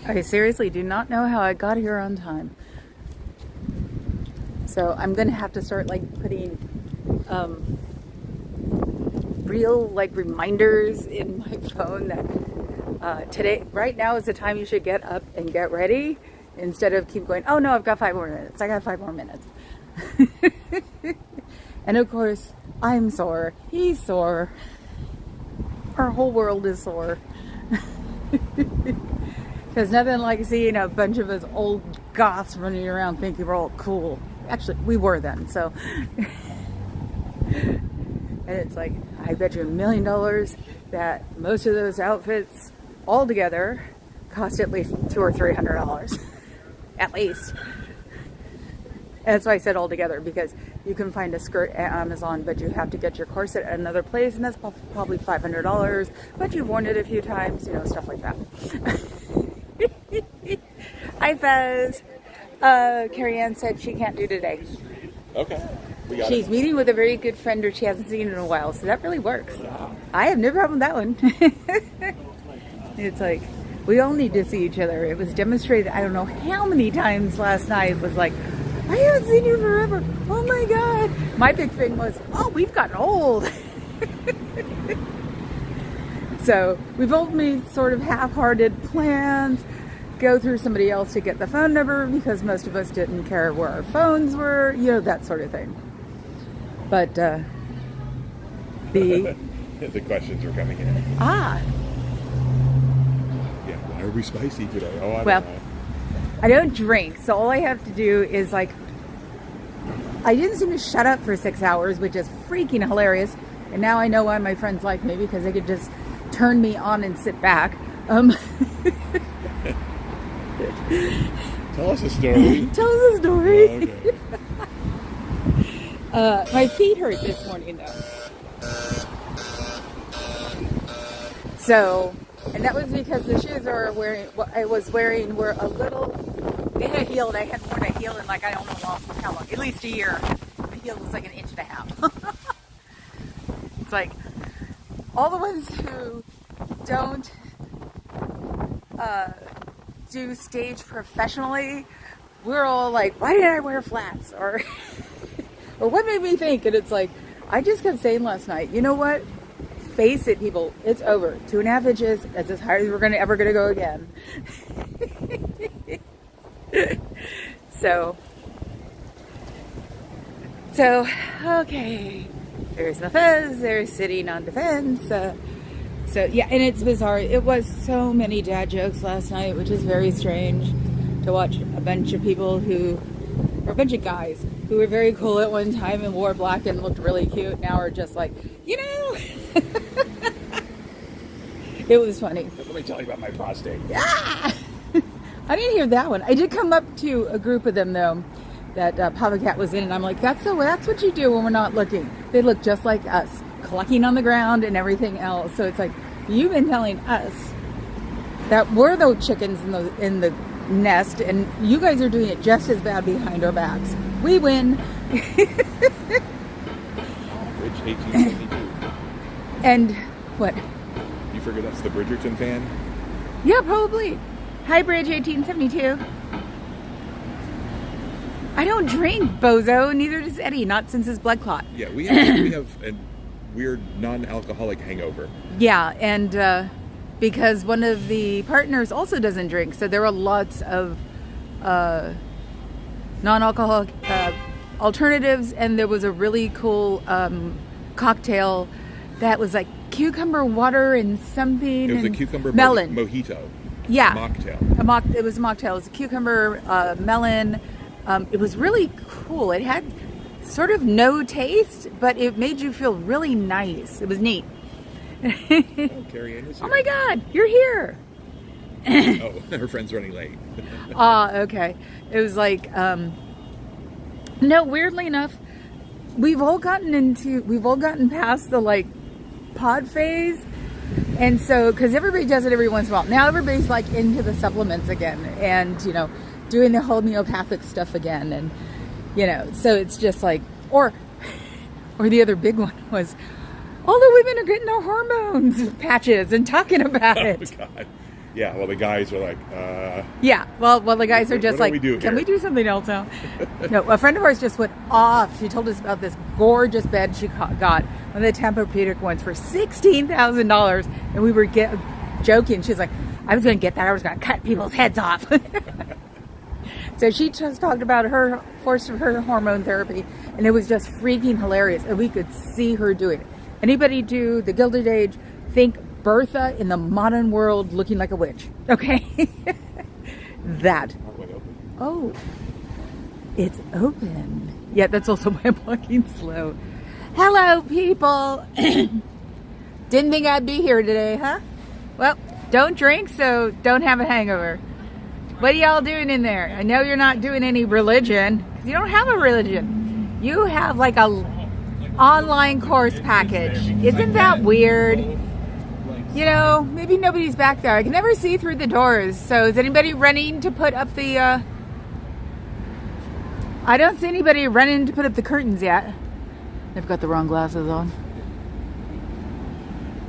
I seriously do not know how I got here on time. So I'm gonna have to start like putting real like reminders in my phone that today, right now is the time you should get up and get ready, instead of keep going, oh no, I've got 5 more minutes. I got 5 more minutes. And of course, I'm sore. He's sore. Our whole world is sore. Because nothing like seeing a bunch of us old goths running around thinking we're all cool. Actually, we were then, so. And it's like, I bet you $1 million that most of those outfits all together cost at least $200 or $300. At least. And that's why I said all together, because you can find a skirt at Amazon, but you have to get your corset at another place, and that's probably $500, but you've worn it a few times, you know, stuff like that. Hi, Fez. Carrie Ann said she can't do today. Okay. She's meeting with a very good friend who she hasn't seen in a while, so that really works. I have no problem with that one. It's like, we all need to see each other. It was demonstrated, I don't know how many times last night, was like, I haven't seen you forever. Oh my God. My big thing was, oh, we've gotten old. So we've only sort of half-hearted plans. Go through somebody else to get the phone number because most of us didn't care where our phones were, you know, that sort of thing. But the questions are coming in. Yeah, why are we spicy today? Oh, I well, don't know. I don't drink, so all I have to do is like, I didn't seem to shut up for 6 hours, which is freaking hilarious. And now I know why my friends like me, because they could just turn me on and sit back. Tell us a story. Tell us a story. Oh, okay. My feet hurt this morning though. So, and that was because the shoes I was wearing were a little, they had a heel, and I hadn't worn a heel in like, I don't know how long, at least a year. The heel was like 1.5 inches. It's like, all the ones who don't do stage professionally, we're all like, why did I wear flats? Or what made me think? And it's like, I just kept saying last night, you know what? Face it, people, it's over. 2.5 inches, that's as high as we're ever gonna go again. So, okay. There's the Fez, they're sitting on defense. So yeah, and it's bizarre. It was so many dad jokes last night, which is very strange to watch a bunch of people or a bunch of guys who were very cool at one time and wore black and looked really cute, now are just like, you know. It was funny. Let me tell you about my prostate. Yeah. I didn't hear that one. I did come up to a group of them though that Papa Cat was in, and I'm like, that's what you do when we're not looking. They look just like us, clucking on the ground and everything else. So it's like, you've been telling us that we're the chickens in the nest, and you guys are doing it just as bad behind our backs. We win. Bridge 1872. And what? You figure that's the Bridgerton fan? Yeah, probably. Hi, Bridge 1872. I don't drink, bozo. Neither does Eddie. Not since his blood clot. Yeah, we have a weird non-alcoholic hangover. Yeah, and because one of the partners also doesn't drink, so there are lots of non-alcoholic alternatives, and there was a really cool cocktail that was like cucumber water and something. It was a cucumber melon mojito. Yeah, Mocktail. It was a mocktail. It was a cucumber melon. It was really cool. It had sort of no taste, but it made you feel really nice. It was neat. Oh, Carrie Ann is here. Oh my God, you're here. Oh, her friend's running late. Okay. It was like, no, weirdly enough, we've all gotten past the like pod phase. And so, because everybody does it every once in a while. Now everybody's like into the supplements again, and, you know, doing the homeopathic stuff again. And, you know, so it's just like, or the other big one was, all the women are getting their hormones patches and talking about it. Oh, God. Yeah, well, the guys are like, Yeah, well, the guys are just what like, do we do can here?" we do something else now? No, a friend of ours just went off. She told us about this gorgeous bed she got, one of the Tempur-Pedic ones, for $16,000, and we were joking. She's like, I was going to get that. I was going to cut people's heads off. So she just talked about her hormone therapy, and it was just freaking hilarious, and we could see her doing it. Anybody do the Gilded Age? Think Bertha in the modern world looking like a witch. Okay? That. Oh, it's open. Yeah, that's also why I'm walking slow. Hello, people. Didn't think I'd be here today, huh? Well, don't drink, so don't have a hangover. What are y'all doing in there? I know you're not doing any religion, because you don't have a religion. You have like a online course package. Isn't that weird? You know, maybe nobody's back there. I can never see through the doors. So is anybody running to put up the, I don't see anybody running to put up the curtains yet. They've got the wrong glasses on.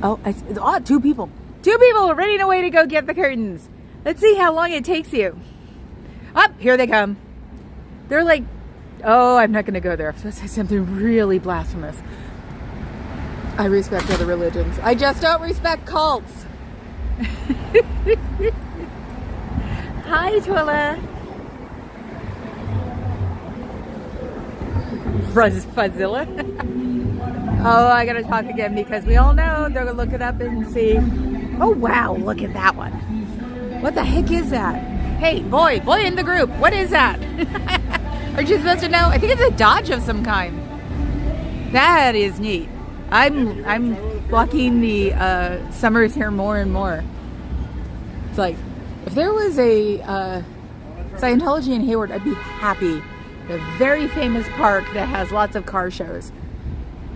Oh, two people. Two people are running away to go get the curtains. Let's see how long it takes you. Up, here they come. They're like, oh, I'm not going to go there. I'm supposed to say something really blasphemous. I respect other religions. I just don't respect cults. Hi, Twilla. Fuzzilla. Oh, I gotta talk again because we all know they're gonna look it up and see. Oh, wow, look at that one. What the heck is that? Hey, boy in the group, what is that? Aren't you supposed to know? I think it's a Dodge of some kind. That is neat. I'm walking the summers here more and more. It's like, if there was a Scientology in Hayward, I'd be happy. A very famous park that has lots of car shows.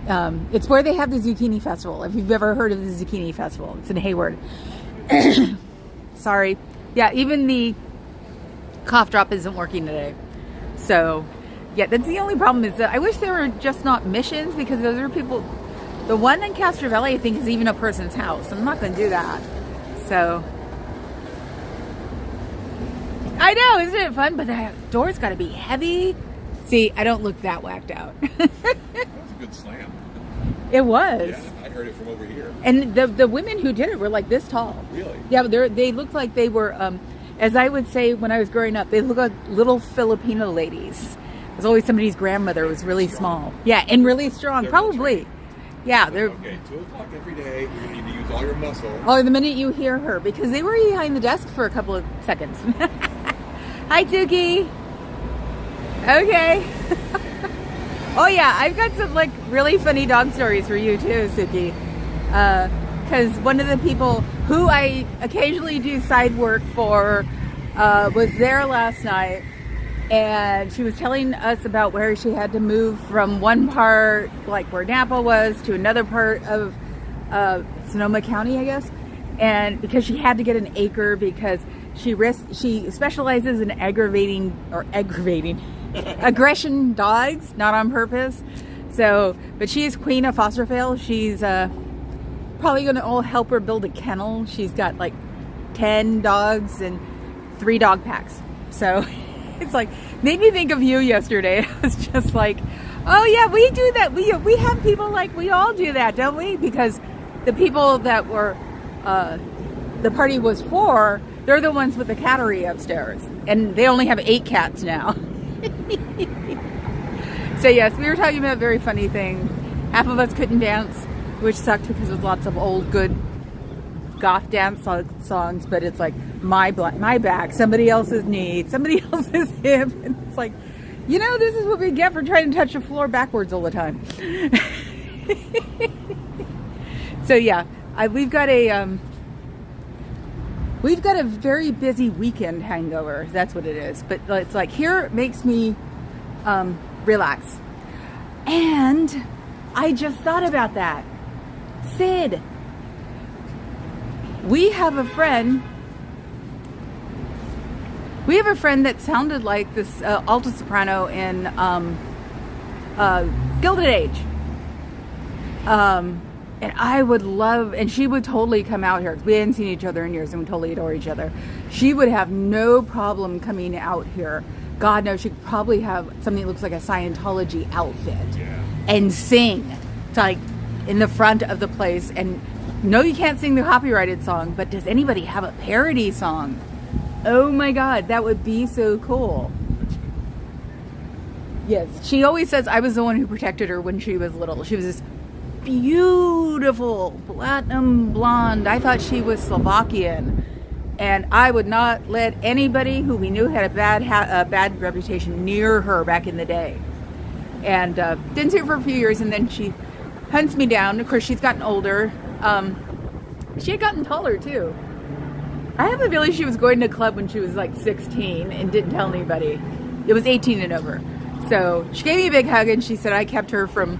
It's where they have the Zucchini Festival. If you've ever heard of the Zucchini Festival, it's in Hayward. Sorry. Yeah, even the cough drop isn't working today. So, yeah, that's the only problem is that I wish there were just not missions, because those are people. The one in Castro Valley, I think, is even a person's house. I'm not going to do that. So, I know, isn't it fun? But the door's got to be heavy. See, I don't look that whacked out. That was a good slam. It was. Yeah, I heard it from over here. And the women who did it were like this tall. Really? Yeah, they looked like they were, as I would say when I was growing up, they look like little Filipino ladies. There's always somebody's grandmother was really small. Yeah, and really strong, probably. Yeah, they're... Okay, 2 o'clock every day, you're going to need to use all your muscle. Oh, the minute you hear her, because they were behind the desk for a couple of seconds. Hi, Tuki. Okay. Oh, yeah, I've got some, like, really funny dog stories for you, too, Suki. Because one of the people who I occasionally do side work for was there last night. And she was telling us about where she had to move from one part, like where Napa was, to another part of Sonoma County, I guess. And because she had to get an acre because she specializes in aggravating aggression dogs, not on purpose. So, but she is queen of Fosterville. She's probably going to all help her build a kennel. She's got like 10 dogs and 3 dog packs. So it's like, made me think of you yesterday. I was just like, oh yeah, we do that. We have people like, we all do that, don't we? Because the people that were, the party was for, they're the ones with the cattery upstairs. And they only have 8 cats now. So yes, we were talking about a very funny thing. Half of us couldn't dance, which sucked because there's lots of old good goth dance songs, but it's like my back, somebody else's knee, somebody else's hip, and it's like, you know, this is what we get for trying to touch the floor backwards all the time. So yeah, we've got a very busy weekend hangover. That's what it is. But it's like, here it makes me relax. And I just thought about that. Sid. We have a friend that sounded like this alto soprano in Gilded Age. And I would love, and she would totally come out here. We hadn't seen each other in years and we totally adore each other. She would have no problem coming out here. God knows she could probably have something that looks like a Scientology outfit and sing like in the front of the place. And no, you can't sing the copyrighted song, but does anybody have a parody song? Oh my God, that would be so cool. Yes, she always says I was the one who protected her when she was little. She was this beautiful platinum blonde. I thought she was Slovakian, and I would not let anybody who we knew had a bad reputation near her back in the day. And didn't see her for a few years, and then she hunts me down. Of course, she's gotten older. She had gotten taller too. I have a feeling she was going to a club when she was like 16 and didn't tell anybody. It was 18 and over. So she gave me a big hug and she said I kept her from,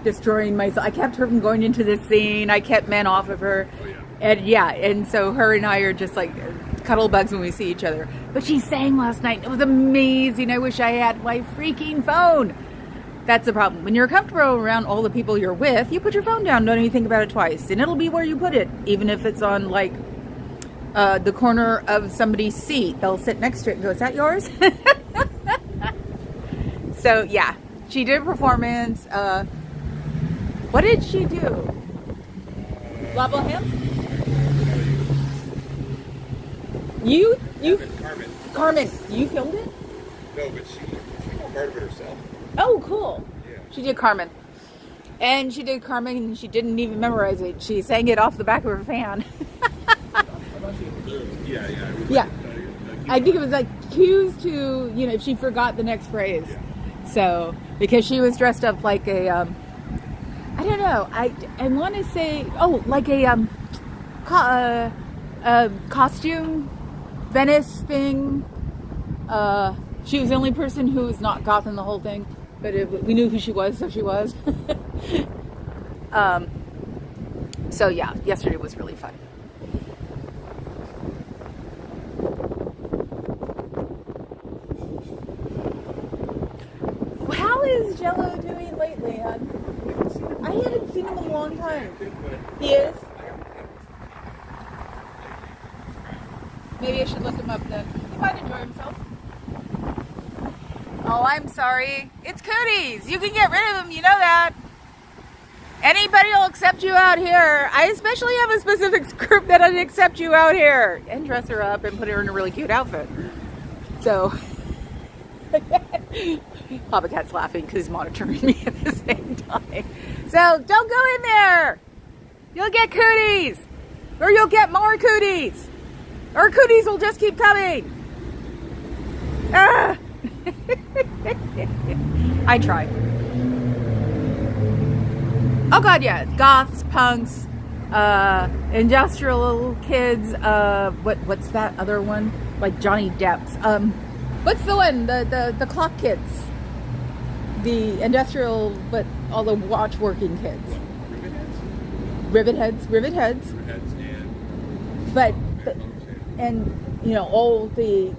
destroying myself. I kept her from going into this scene. I kept men off of her. Oh, yeah. And so her and I are just like cuddle bugs when we see each other. But she sang last night. It was amazing. I wish I had my freaking phone. That's the problem. When you're comfortable around all the people you're with, you put your phone down, don't even think about it twice. And it'll be where you put it, even if it's on like the corner of somebody's seat. They'll sit next to it and go, is that yours? So yeah, she did a performance. What did she do? Level him? You Carmen, you filmed it? No, but she part of it herself. Oh, cool. Yeah. She did Carmen. And she did Carmen and she didn't even memorize it. She sang it off the back of her fan. Yeah. I think it was like cues to, if she forgot the next phrase. Yeah. So, because she was dressed up like a, I don't know, I want to say, like a costume Venice thing. She was the only person who was not goth in the whole thing, but we knew who she was, so she was. So yeah, yesterday was really fun. How is Jello doing lately, hon? I hadn't seen him in a long time. He is? Maybe I should look him up then. He might enjoy himself. Oh, I'm sorry. It's cooties. You can get rid of them. You know that. Anybody will accept you out here. I especially have a specific group that'll accept you out here. And dress her up and put her in a really cute outfit. So, Papa Cat's laughing because he's monitoring me at the same time. So, don't go in there. You'll get cooties. Or you'll get more cooties. Or cooties will just keep coming. Ah. I try. Oh God, yeah. Goths, punks, industrial kids, what's that other one? Like Johnny Depp's. What's the one? The clock kids. The industrial, but all the watch working kids. Rivet heads. And all the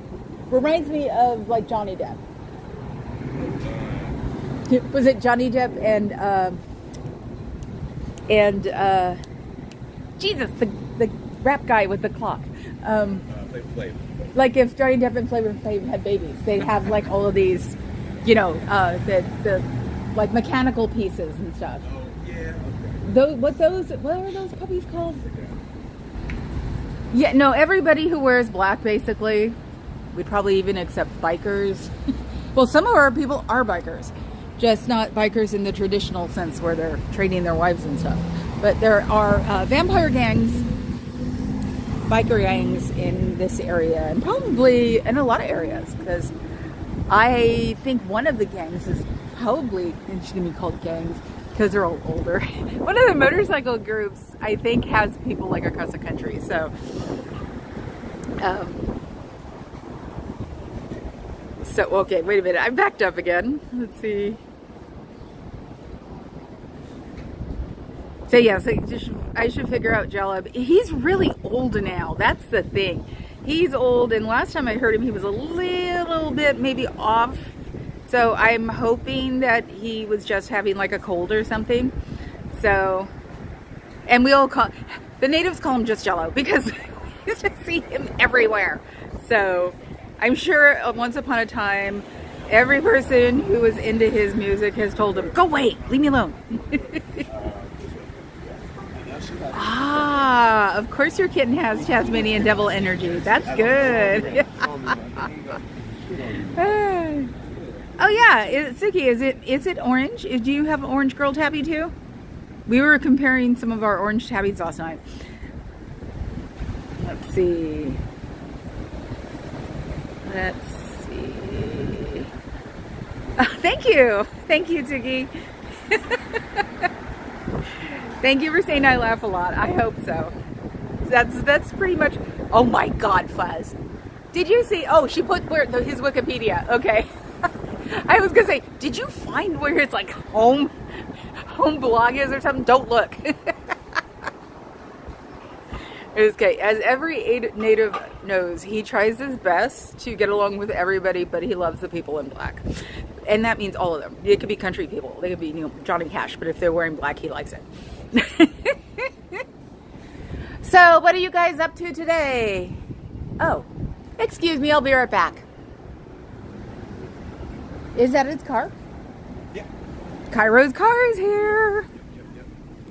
reminds me of like Johnny Depp. Was it Johnny Depp and Jesus, the rap guy with the clock? Flav. Like if Johnny Depp and Flavor Flav had babies, they'd have like all of these, the like mechanical pieces and stuff. Oh yeah. Okay. What are those puppies called? Yeah, no, everybody who wears black basically. We'd probably even accept bikers. Well, some of our people are bikers, just not bikers in the traditional sense where they're trading their wives and stuff. But there are vampire gangs, biker gangs in this area, and probably in a lot of areas, because I think one of the gangs is probably, and she's going to be called gangs because they're all older. One of the motorcycle groups, I think, has people like across the country. So, okay, wait a minute. I'm backed up again. Let's see. So yeah, I should figure out Jello. He's really old now. That's the thing. He's old, and last time I heard him, he was a little bit maybe off. So I'm hoping that he was just having like a cold or something. So, and we all call, the natives call him just Jello because we used to see him everywhere. So I'm sure once upon a time, every person who was into his music has told him, go away, leave me alone. Ah, of course your kitten has Tasmanian devil energy. That's good. Oh yeah, Suki, is it orange? Do you have an orange girl tabby too? We were comparing some of our orange tabbies last night. Let's see. Thank you, Suki. Thank you for saying I laugh a lot. I hope so. That's pretty much. Oh my God, Fuzz! Did you see? Oh, she put his Wikipedia. Okay. I was gonna say, did you find where his like home blog is or something? Don't look. Okay, as every native knows, he tries his best to get along with everybody, but he loves the people in black. And that means all of them. It could be country people. They could be, Johnny Cash, but if they're wearing black, he likes it. So, what are you guys up to today? Oh, excuse me, I'll be right back. Is that its car? Yeah. Cairo's car is here. Yep.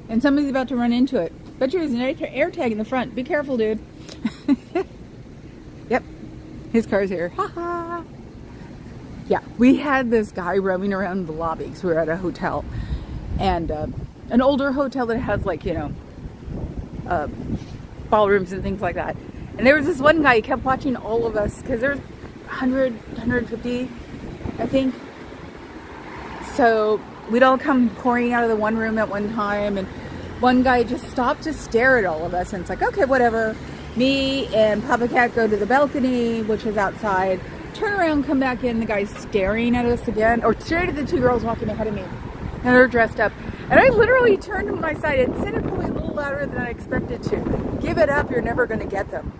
And somebody's about to run into it. Bet you there's an air tag in the front. Be careful, dude. Yep. His car's here. Ha ha. Yeah, we had this guy roaming around the lobby because we were at a hotel. And an older hotel that has like, ballrooms and things like that. And there was this one guy, he kept watching all of us because there's 100, 150, I think. So we'd all come pouring out of the one room at one time, and one guy just stopped to stare at all of us, and it's like, okay, whatever. Me and Papa Cat go to the balcony, which is outside, turn around, come back in, the guy's staring at us again, or staring at the two girls walking ahead of me, and they're dressed up. And I literally turned to my side and said it probably a little louder than I expected to. Give it up, you're never going to get them.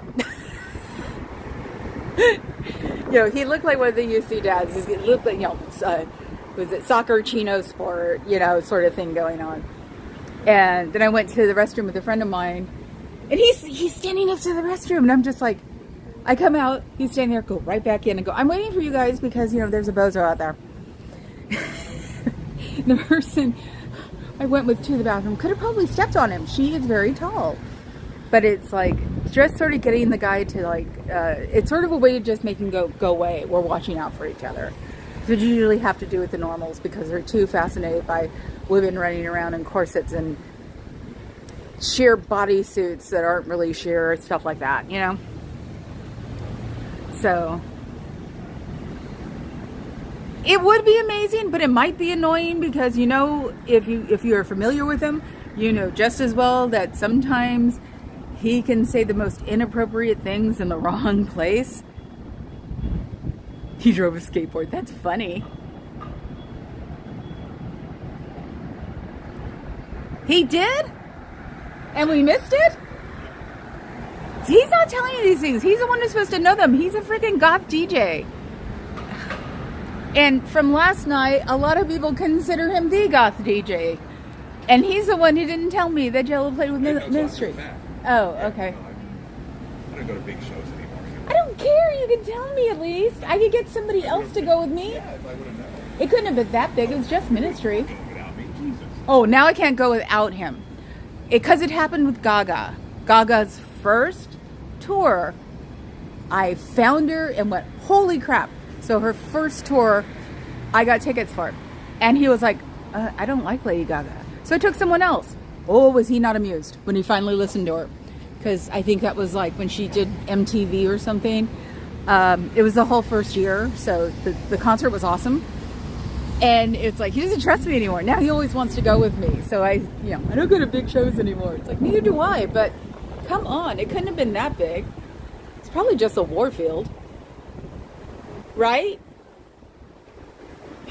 He looked like one of the UC dads. He looked like, was it soccer, chino sport, sort of thing going on. And then I went to the restroom with a friend of mine, and he's standing next to the restroom, and I'm just like, I come out, he's standing there, go right back in and go, I'm waiting for you guys because, there's a bozo out there. The person I went with to the bathroom could have probably stepped on him. She is very tall. But it's like, just sort of getting the guy to like, it's sort of a way to just make him go away. We're watching out for each other. Which you usually have to do with the normals because they're too fascinated by women running around in corsets and sheer bodysuits that aren't really sheer, stuff like that, So it would be amazing, but it might be annoying because if you are familiar with him, just as well that sometimes he can say the most inappropriate things in the wrong place. He drove a skateboard. That's funny. He did? And we missed it? He's not telling you these things. He's the one who's supposed to know them. He's a freaking goth DJ. And from last night, a lot of people consider him the goth DJ. And he's the one who didn't tell me that Jello played with Ministry. Oh, okay. I don't go to big shows anymore. I don't care. You can tell me at least. I could get somebody else to go with me. Yeah, if I would have known. It couldn't have been that big. It was just Ministry. Without me, Jesus. Oh, now I can't go without him. Because it happened with Gaga. Gaga's first tour, I found her and went, holy crap. So her first tour, I got tickets for. And he was like, I don't like Lady Gaga. So I took someone else. Oh, was he not amused when he finally listened to her. Because I think that was like when she did MTV or something. It was the whole first year. So the concert was awesome. And it's like, he doesn't trust me anymore. Now he always wants to go with me. So I don't go to big shows anymore. It's like, neither do I. But come on, it couldn't have been that big. It's probably just a Warfield. Right?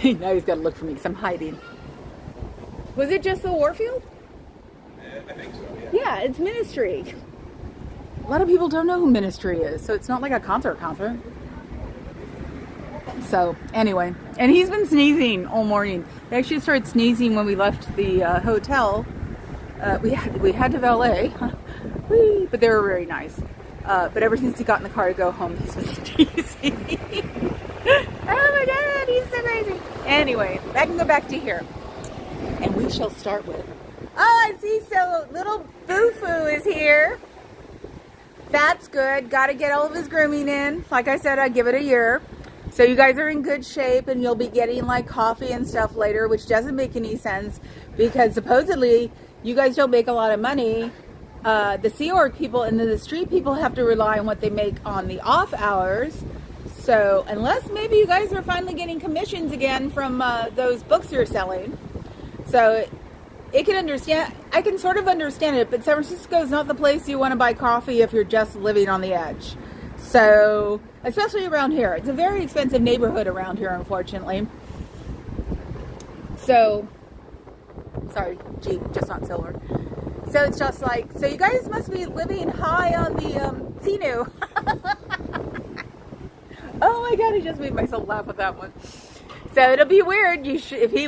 Now he's got to look for me because I'm hiding. Was it just the Warfield? I think so, yeah. Yeah, it's Ministry. A lot of people don't know who Ministry is, so it's not like a concert. So, anyway. And he's been sneezing all morning. He actually started sneezing when we left the hotel. We had to valet, whee, but they were very nice. But ever since he got in the car to go home, he's been teasing. Oh my God, he's so crazy. Anyway, I can go back to here, and we shall start with. Oh, I see. So little Boo-Foo is here. That's good. Got to get all of his grooming in. Like I said, I'd give it a year. So you guys are in good shape, and you'll be getting like coffee and stuff later, which doesn't make any sense because supposedly you guys don't make a lot of money. The Sea Org people and the street people have to rely on what they make on the off hours. So unless maybe you guys are finally getting commissions again from those books you're selling. So I can sort of understand it, but San Francisco is not the place you want to buy coffee if you're just living on the edge. So, especially around here. It's a very expensive neighborhood around here, unfortunately. So, sorry, Jeep, just not silver. So it's just like, so you guys must be living high on the Xenu. Oh my God, I just made myself laugh with that one. So it'll be weird.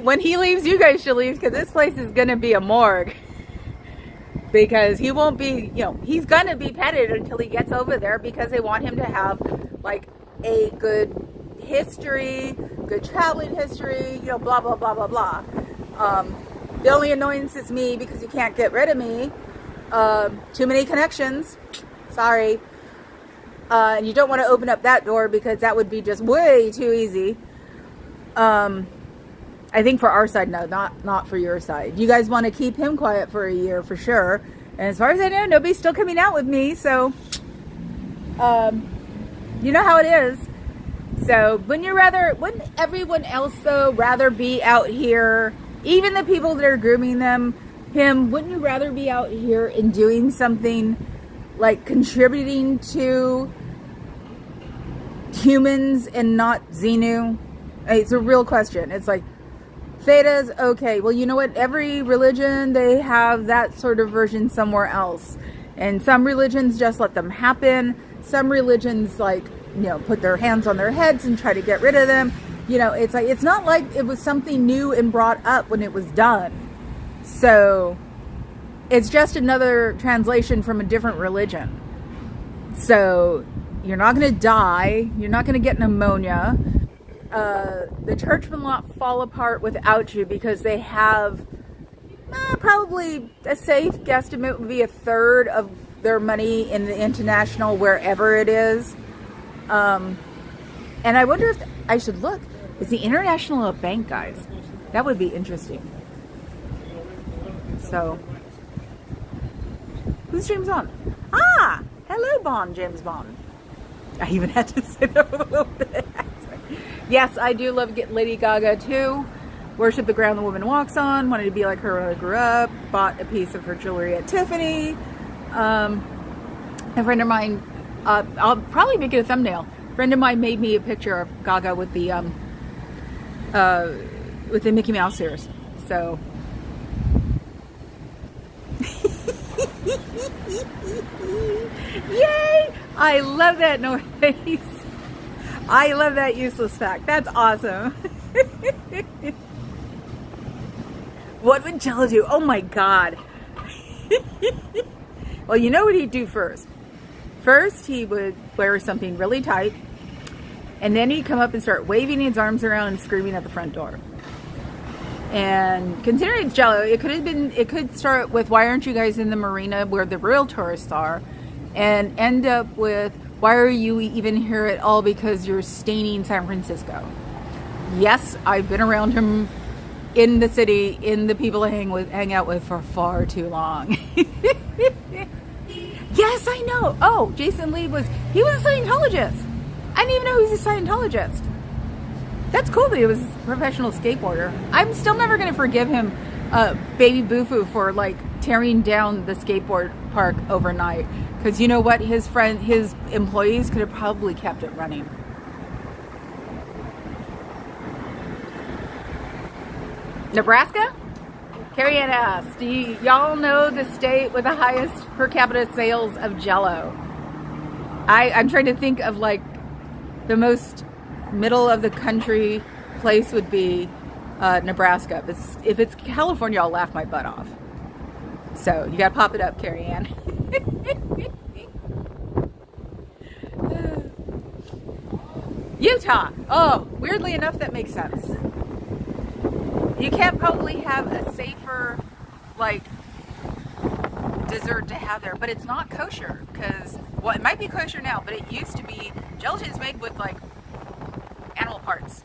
When he leaves, you guys should leave because this place is gonna be a morgue. Because he won't be, he's gonna be petted until he gets over there because they want him to have like a good history, good traveling history, blah blah blah blah blah. The only annoyance is me because you can't get rid of me. Too many connections. Sorry. And you don't want to open up that door because that would be just way too easy. I think for our side, no, not for your side. You guys want to keep him quiet for a year for sure. And as far as I know, nobody's still coming out with me. So, you know how it is. So wouldn't everyone else though rather be out here? Even the people that are grooming him, wouldn't you rather be out here and doing something like contributing to humans and not Xenu? It's a real question. It's like, Thetas, okay, well, you know what? Every religion, they have that sort of version somewhere else. And some religions just let them happen. Some religions, put their hands on their heads and try to get rid of them. It's like, it's not like it was something new and brought up when it was done. So, it's just another translation from a different religion. So, you're not going to die. You're not going to get pneumonia. The church will not fall apart without you because they have probably a safe guesstimate would be 1/3 of their money in the international wherever it is. And I wonder if I should look. Is the international a bank, guys? That would be interesting. So, who's James Bond? Ah, hello, James Bond. I even had to sit up a little bit. Yes, I do love Lady Gaga too. Worship the ground the woman walks on. Wanted to be like her when I grew up. Bought a piece of her jewelry at Tiffany. A friend of mine, I'll probably make it a thumbnail. A friend of mine made me a picture of Gaga with the Mickey Mouse ears. So. Yay! I love that noise. I love that useless fact. That's awesome. What would Jello do? Oh my God. Well, you know what he'd do first. First, he would wear something really tight. And then he'd come up and start waving his arms around and screaming at the front door. And considering it's Jello, it could start with, why aren't you guys in the marina where the real tourists are? And end up with, why are you even here at all? Because you're staining San Francisco. Yes, I've been around him in the city, in the people I hang out with for far too long. Yes, I know. Oh, Jason Lee was a Scientologist. I didn't even know he was a Scientologist. That's cool that he was a professional skateboarder. I'm still never going to forgive him, Baby Boo-Foo, for tearing down the skateboard park overnight. Because you know what? His employees could have probably kept it running. Nebraska? Carry it ass. Do y'all know the state with the highest per capita sales of Jell-O? I'm trying to think of the most middle of the country place would be Nebraska. If it's California, I'll laugh my butt off. So you gotta pop it up, Carrie Ann. Utah. Oh, weirdly enough, that makes sense. You can't probably have a safer, like, dessert to have there, but it's not kosher because, well, it might be kosher now, but it used to be. Gelatin's made with like animal parts.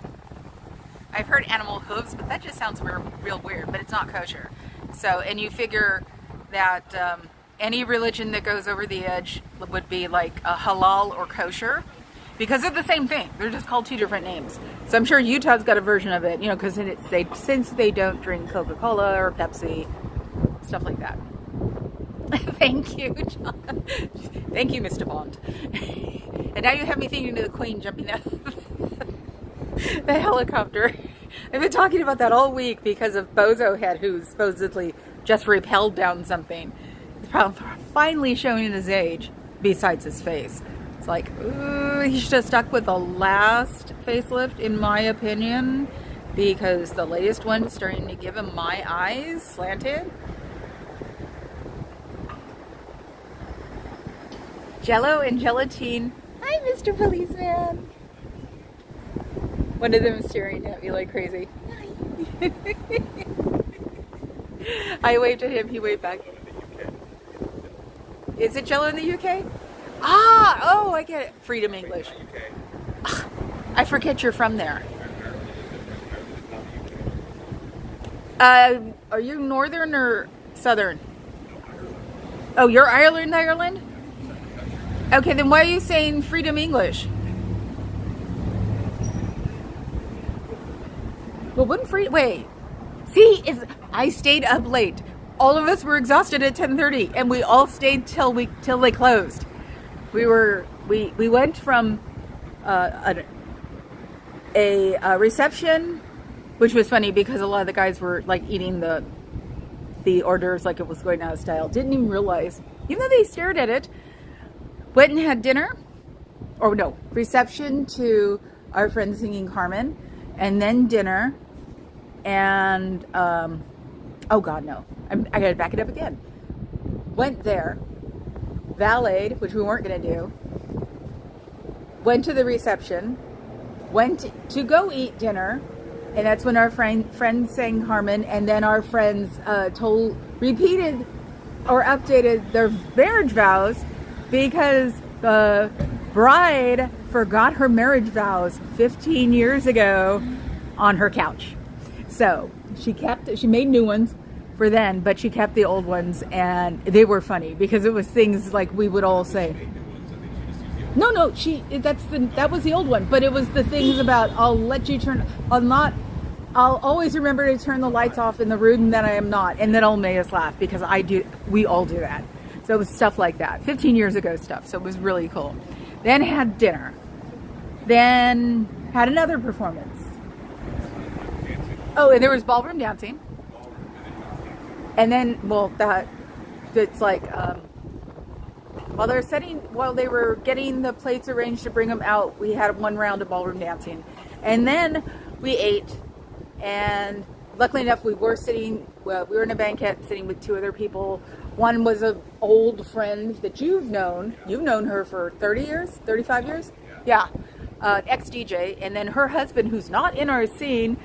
I've heard animal hooves, but that just sounds real weird. But it's not kosher. So, and you figure that any religion that goes over the edge would be like a halal or kosher, because they're the same thing. They're just called two different names. So I'm sure Utah's got a version of it, you know, because since they don't drink Coca-Cola or Pepsi, stuff like that. Thank you, John. Thank you, Mr. Bond. And now you have me thinking of the Queen jumping out of the helicopter. I've been talking about that all week because of Bozo Head, who supposedly just rappelled down something. He's finally showing his age, besides his face. It's like, ooh, he should have stuck with the last facelift, in my opinion, because the latest one is starting to give him my eyes slanted. Jello and gelatine. Hi, Mr. Policeman. One of them is staring at me like crazy. I waved at him, he waved back. Is it Jello in the UK? Ah, oh, I get it. Freedom English. I forget you're from there. Are you northern or southern? Oh, you're Ireland? Okay, then why are you saying Freedom English? Well, wait. See, I stayed up late. All of us were exhausted at 10:30, and we all stayed till they closed. We went from a reception, which was funny because a lot of the guys were like eating the orders like it was going out of style. Didn't even realize, even though they stared at it. Went and had dinner, or no, reception to our friend singing Carmen, and then dinner, and oh God, no, I gotta back it up again. Went there, valeted, which we weren't gonna do. Went to the reception, went to go eat dinner, and that's when our friend sang Harmon, and then our friends repeated or updated their marriage vows, because the bride forgot her marriage vows 15 years ago on her couch. So she made new ones for then, but she kept the old ones, and they were funny because it was things like we would all say. No, that was the old one, but it was the things about I'll always remember to turn the lights off in the room that I am not, and then I'll make us laugh because we all do that. So it was stuff like that, 15 years ago stuff. So it was really cool. Then had dinner. Then had another performance. Oh, and there was ballroom dancing. And then, it's like, while they were getting the plates arranged to bring them out, we had one round of ballroom dancing. And then we ate, and luckily enough, we were in a banquet sitting with two other people. One was an old friend that you've known her for 30 years, 35 years? Yeah. Ex-DJ. And then her husband, who's not in our scene,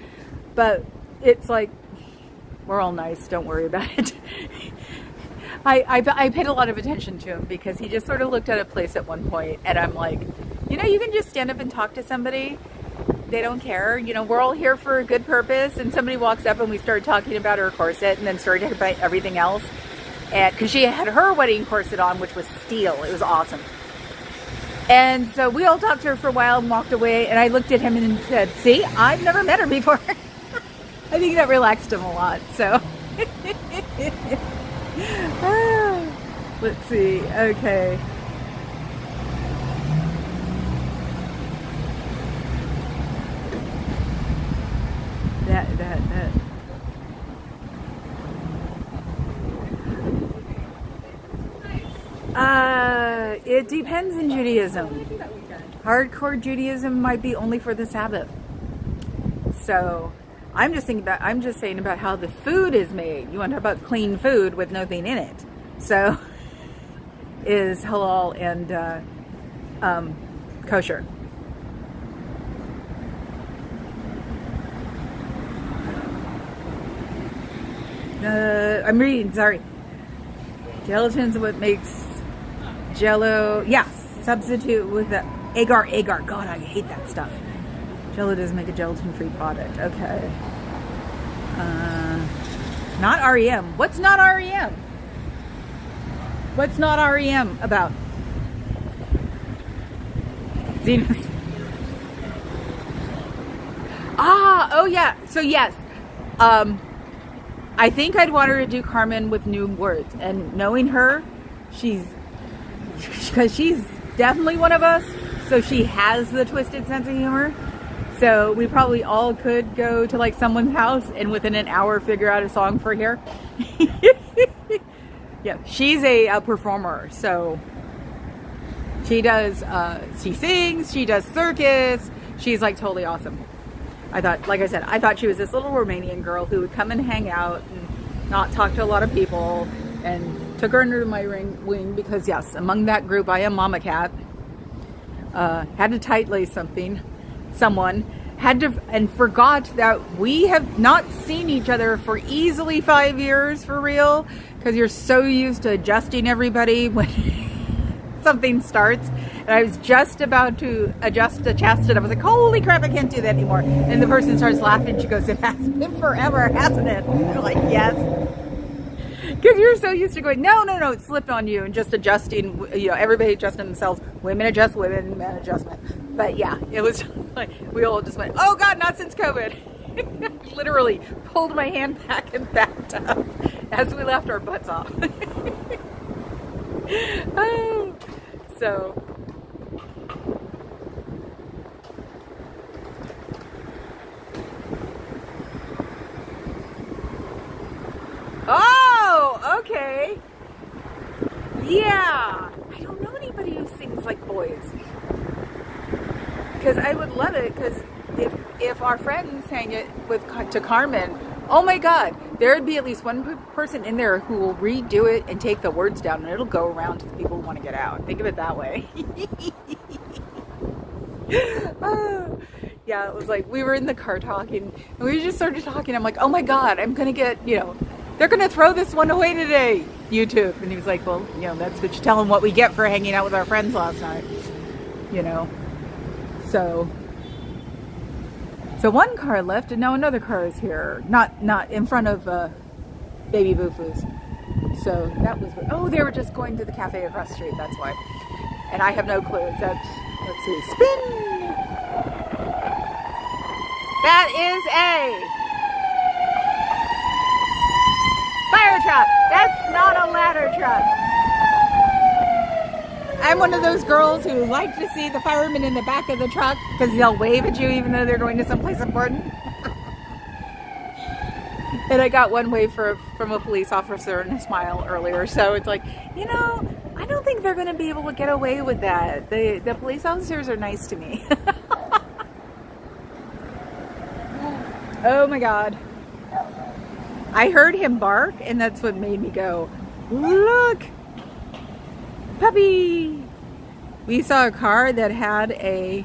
but it's like, we're all nice, don't worry about it. I paid a lot of attention to him because he just sort of looked at a place at one point, and I'm like, you can just stand up and talk to somebody. They don't care. We're all here for a good purpose, and somebody walks up and we started talking about her corset and then started talking about everything else. And because she had her wedding corset on, which was steel. It was awesome. And so we all talked to her for a while and walked away, and I looked at him and said, see, I've never met her before. I think that relaxed him a lot. So let's see. Okay. That. It depends in Judaism. Hardcore Judaism might be only for the Sabbath. So I'm just saying about how the food is made. You want to talk about clean food with nothing in it. So is halal and kosher. I'm reading, sorry. Gelatin's what makes Jello, yeah, substitute with the agar. God, I hate that stuff. Jello doesn't make a gelatin-free product. Okay. Not REM. What's not REM? What's not REM about? Zenus. Oh yeah. So yes. I think I'd want her to do Carmen with new words. And knowing her, because she's definitely one of us, so she has the twisted sense of humor. So we probably all could go to like someone's house and within an hour figure out a song for her. Yeah, she's a performer. So she does, she sings, she does circus. She's like totally awesome. I thought she was this little Romanian girl who would come and hang out and not talk to a lot of people, and took her under my wing because yes, among that group I am Mama Cat. Had to tight lace someone had to, and forgot that we have not seen each other for easily 5 years for real, because you're so used to adjusting everybody when something starts. And I was just about to adjust the chest, and I was like, holy crap, I can't do that anymore. And the person starts laughing. She goes, it has been forever, hasn't it? And I'm like, yes. Because you're so used to going, no, it slipped on you, and just adjusting, everybody adjusting themselves. Women adjust women, men adjust men. But yeah, it was like, we all just went, oh God, not since COVID. Literally pulled my hand back and backed up as we left our butts off. Oh, so. Oh, okay. Yeah. I don't know anybody who sings like boys. Because I would love it, because if our friends sang it to Carmen, oh my God, there'd be at least one person in there who will redo it and take the words down, and it'll go around to the people who want to get out. Think of it that way. Oh, yeah, it was like we were in the car talking, and we just started talking. I'm like, oh my God, I'm going to get, they're going to throw this one away today, YouTube. And he was like, well, that's what you tell them what we get for hanging out with our friends last night, So one car left, and now another car is here. Not in front of Baby Boo-Foos. So that was, they were just going to the cafe across the street, that's why. And I have no clue. Let's see, spin! That is a fire truck. That's not a ladder truck. I'm one of those girls who like to see the firemen in the back of the truck because they'll wave at you even though they're going to someplace important. And I got one wave from a police officer and a smile earlier. So it's like, I don't think they're going to be able to get away with that. The police officers are nice to me. Oh my God. I heard him bark, and that's what made me go, look, puppy. We saw a car that had a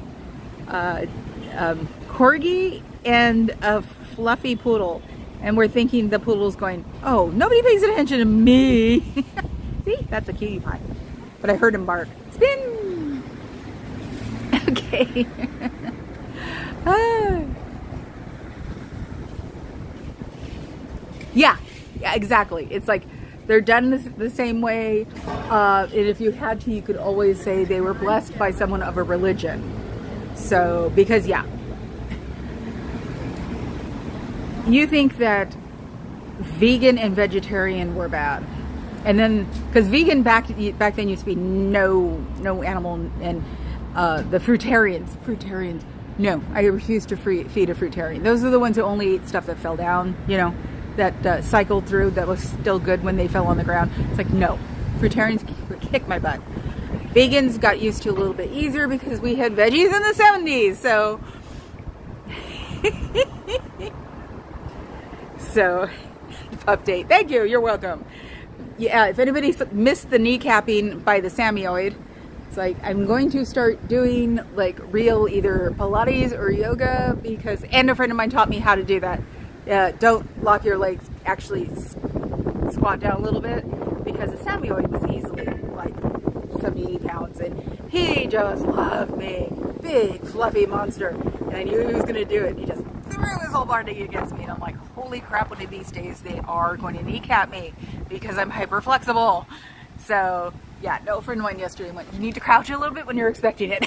corgi and a fluffy poodle, and we're thinking the poodle's going, oh, nobody pays attention to me. See, that's a cutie pie. But I heard him bark. Spin. Okay. Yeah, exactly. It's like they're done the same way. And if you had to, you could always say they were blessed by someone of a religion. So, because you think that vegan and vegetarian were bad. And then, because vegan back then used to be no animal, and the fruitarians, no, I refuse to feed a fruitarian. Those are the ones who only eat stuff that fell down, that cycled through, that was still good when they fell on the ground. It's like, no, fruitarians kick my butt. Vegans got used to a little bit easier because we had veggies in the 70s, so So, update. Thank you. You're welcome. Yeah, if anybody missed the kneecapping by the Samoyed, it's like I'm going to start doing like real either Pilates or yoga and a friend of mine taught me how to do that. Don't lock your legs. Actually squat down a little bit because the Samoyed was easily like 70, 80 pounds and he just loved me. Big fluffy monster. And I knew he was going to do it. He just threw his whole body against me and I'm like, holy crap, one of these days they are going to kneecap me because I'm hyper flexible. So yeah, no friend of mine yesterday went, you need to crouch a little bit when you're expecting it.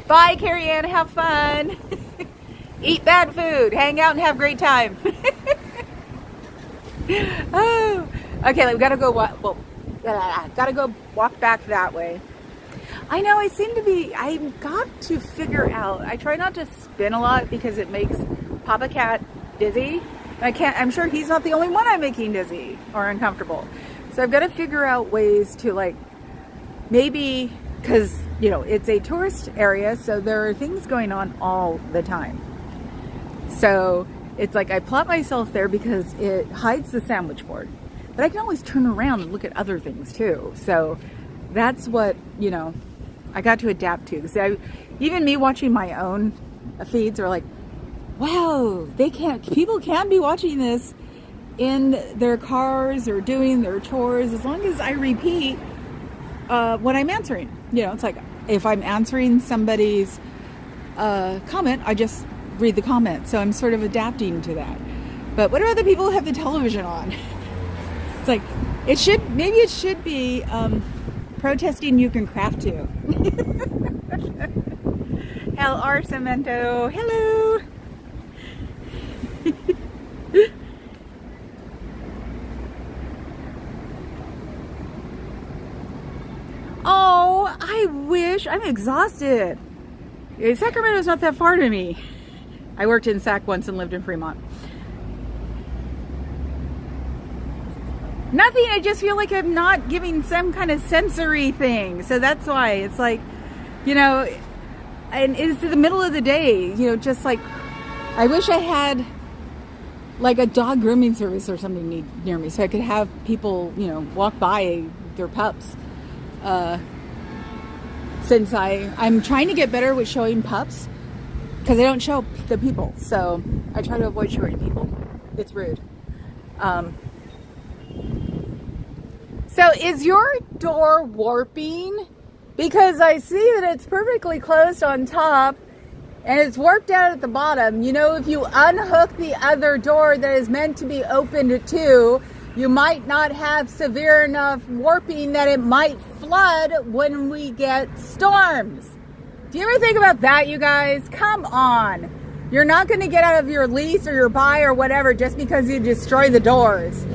Bye, Carrie Ann, have fun. Eat bad food, hang out and have a great time. Oh, okay, we gotta go, gotta go walk back that way. I know, I've got to figure out, I try not to spin a lot because it makes Papa Cat dizzy. I'm sure he's not the only one I'm making dizzy or uncomfortable. So I've got to figure out ways to like, maybe, because, you know, it's a tourist area, so there are things going on all the time. So it's like I plot myself there because it hides the sandwich board. But I can always turn around and look at other things too. So that's what, you know, I got to adapt to. So even me watching my own feeds are like, wow, people can be watching this in their cars or doing their chores as long as I repeat what I'm answering. You know, it's like if I'm answering somebody's comment, I just read the comment. So I'm sort of adapting to that. But what about the people who have the television on? It's like, maybe it should be protesting you can craft to. L.R. Cemento, hello. Oh, I wish. I'm exhausted. Sacramento's not that far to me. I worked in Sac once and lived in Fremont. Nothing. I just feel like I'm not giving some kind of sensory thing. So that's why it's like, you know, and it's the middle of the day, you know, just like, I wish I had like a dog grooming service or something near me so I could have people, you know, walk by their pups. Since I'm trying to get better with showing pups because I don't show the people. So I try to avoid showing people. It's rude. So is your door warping? Because I see that it's perfectly closed on top and it's warped out at the bottom. You know, if you unhook the other door that is meant to be opened too, you might not have severe enough warping that it might flood when we get storms. Do you ever think about that, you guys? Come on. You're not going to get out of your lease or your buy or whatever just because you destroy the doors.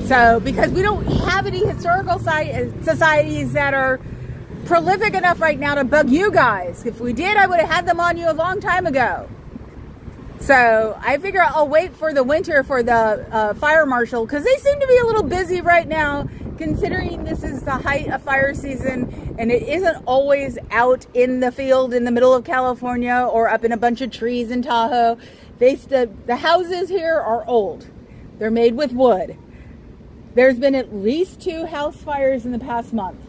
So, because we don't have any historical societies that are prolific enough right now to bug you guys. If we did, I would have had them on you a long time ago. So I figure I'll wait for the winter for the fire marshal because they seem to be a little busy right now considering this is the height of fire season and it isn't always out in the field in the middle of California or up in a bunch of trees in Tahoe. The houses here are old. They're made with wood. There's been at least 2 house fires in the past month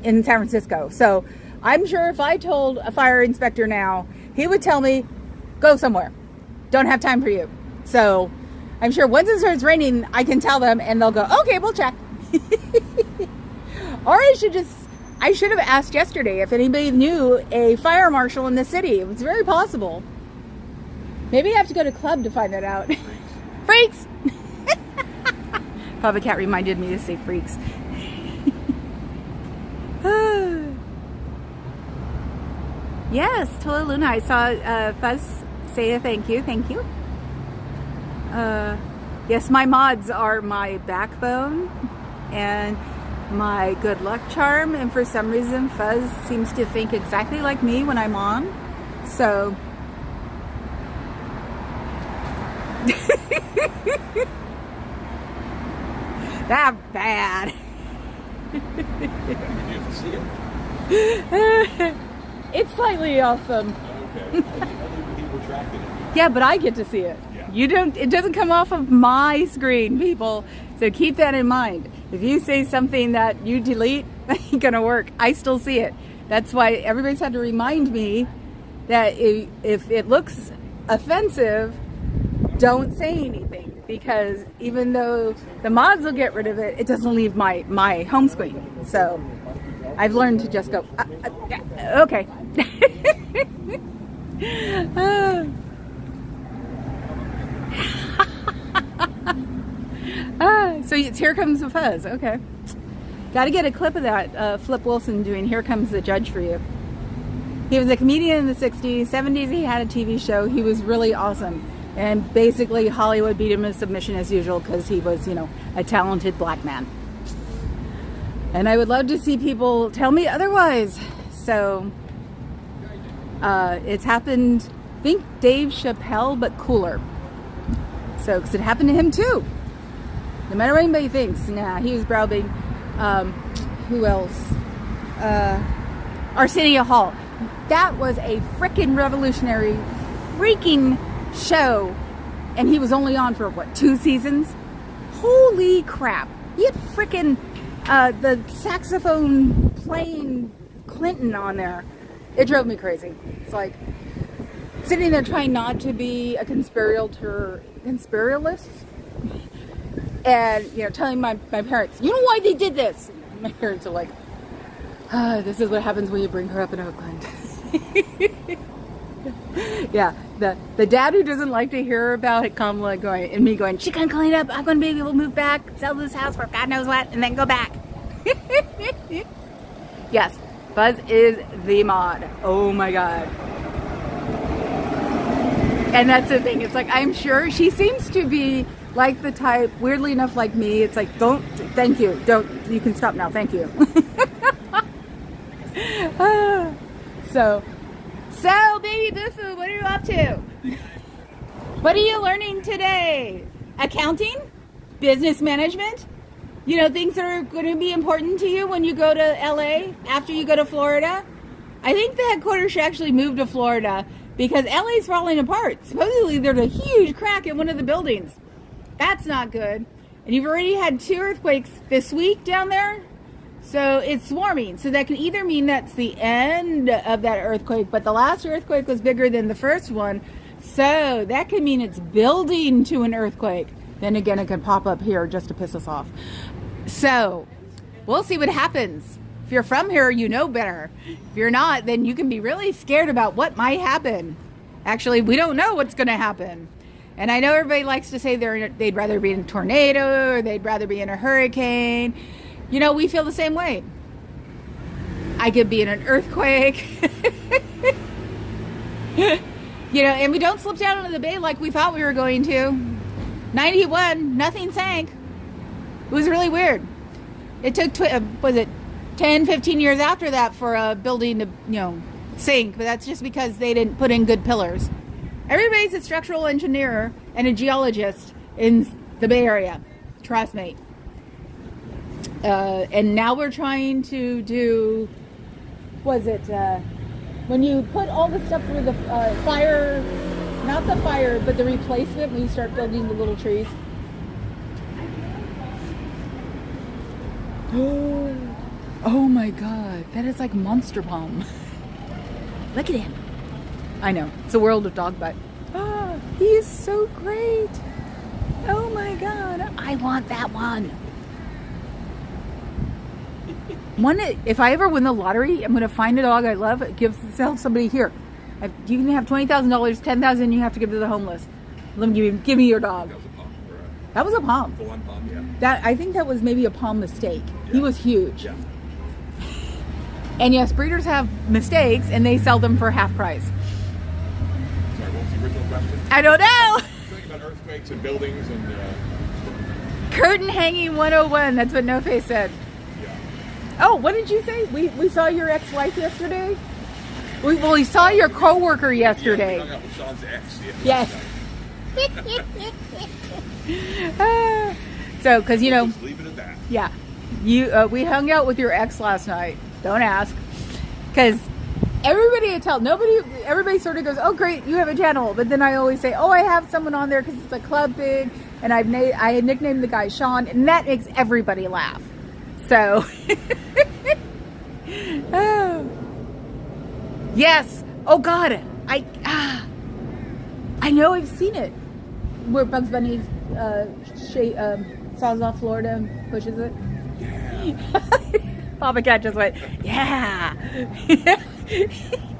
in San Francisco. So I'm sure if I told a fire inspector now, he would tell me, go somewhere. Don't have time for you. So I'm sure once it starts raining, I can tell them and they'll go, okay, we'll check. Or I should have asked yesterday if anybody knew a fire marshal in the city. It's very possible. Maybe I have to go to club to find that out. Freaks! Papa Cat reminded me to say freaks. Yes, Tola Luna. I saw Fuzz say a thank you. Thank you. Yes, my mods are my backbone and my good luck charm. And for some reason, Fuzz seems to think exactly like me when I'm on. So... That's bad. You can see it. It's slightly awesome. Okay. Other people tracking it. Yeah, but I get to see it. Yeah. It doesn't come off of my screen, people. So keep that in mind. If you say something that you delete, that ain't gonna work. I still see it. That's why everybody's had to remind me that if it looks offensive, don't say anything, because even though the mods will get rid of it, it doesn't leave my home screen. So I've learned to just go, okay. So it's Here Comes the Fuzz. Okay. Got to get a clip of that. Flip Wilson doing Here Comes the Judge for you. He was a comedian in the 60s, 70s. He had a TV show. He was really awesome. And basically Hollywood beat him in submission as usual because he was, a talented black man. And I would love to see people tell me otherwise. So it's happened, I think Dave Chappelle, but cooler. So, because it happened to him too. No matter what anybody thinks, he was browbeating. Who else? Arsenio Hall. That was a freaking revolutionary freaking show. And he was only on for, 2 seasons? Holy crap. He had freaking the saxophone playing Clinton on there. It drove me crazy. It's like sitting there trying not to be a conspiratorialist. And, telling my parents, you know why they did this? And my parents are like, this is what happens when you bring her up in Oakland. Yeah, the dad who doesn't like to hear about it, Kamala going, she can clean up, I'm going to be able to move back, sell this house for God knows what, and then go back. Yes, Buzz is the mod. Oh my God. And that's the thing. It's like, I'm sure she seems to be like the type, weirdly enough, like me. It's like, thank you. You can stop now. Thank you. So, baby Boo-Foo, what are you up to? What are you learning today? Accounting? Business management? Things that are going to be important to you when you go to LA after you go to Florida? I think the headquarters should actually move to Florida because LA's falling apart. Supposedly there's a huge crack in one of the buildings. That's not good. And you've already had 2 earthquakes this week down there. So it's swarming. So that can either mean that's the end of that earthquake, but the last earthquake was bigger than the first one. So that could mean it's building to an earthquake. Then again, it could pop up here just to piss us off. So we'll see what happens. If you're from here, you know better. If you're not, then you can be really scared about what might happen. Actually, we don't know what's going to happen. And I know everybody likes to say they'd rather be in a tornado or they'd rather be in a hurricane. We feel the same way. I could be in an earthquake. And we don't slip down into the bay like we thought we were going to. 91, nothing sank. It was really weird. It took, 10, 15 years after that for a building to, sink. But that's just because they didn't put in good pillars. Everybody's a structural engineer and a geologist in the Bay Area. Trust me. And now we're trying to do, when you put all the stuff through the fire, not the fire, but the replacement when you start building the little trees. Oh my God, that is like Monster Bomb. Look at him. I know, it's a world of dog butt. He is so great. Oh my God, I want that one. If I ever win the lottery, I'm going to find a dog I love, sell somebody here. You can have $20,000, $10,000 you have to give to the homeless. Let me give me your dog. That was a palm. Full-on palm, yeah. I think that was maybe a palm mistake. Yeah. He was huge. Yeah. And yes, breeders have mistakes and they sell them for half price. Sorry, what was the original question? I don't know. Something about earthquakes and buildings and... Curtain hanging 101. That's what No Face said. Yeah. Oh, what did you say? We saw your ex-wife yesterday? We saw your co-worker yesterday. Yeah, we hung out with Sean's ex. Yes. So, because Just leave it at that. Yeah, we hung out with your ex last night. Don't ask, because everybody I tell, everybody sort of goes, oh great, you have a channel. But then I always say, oh, I have someone on there because it's a club pig. And I had nicknamed the guy Sean, and that makes everybody laugh. So, oh. Yes. Oh God, I know I've seen it. Where Bugs Bunny saws off Florida and pushes it. Yeah. Papa Cat just went, yeah.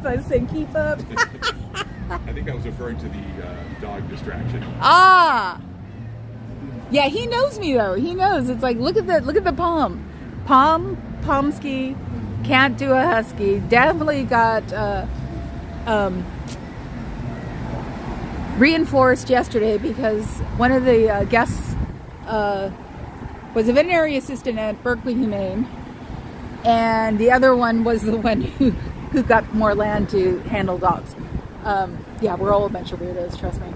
So I was saying, keep up. I think I was referring to the dog distraction. Ah. Yeah, he knows me though. He knows. It's like, look at the palm. Pomsky, can't do a husky. Definitely got reinforced yesterday because one of the guests was a veterinary assistant at Berkeley Humane, and the other one was the one who got more land to handle dogs. Yeah, we're all a bunch of weirdos, trust me.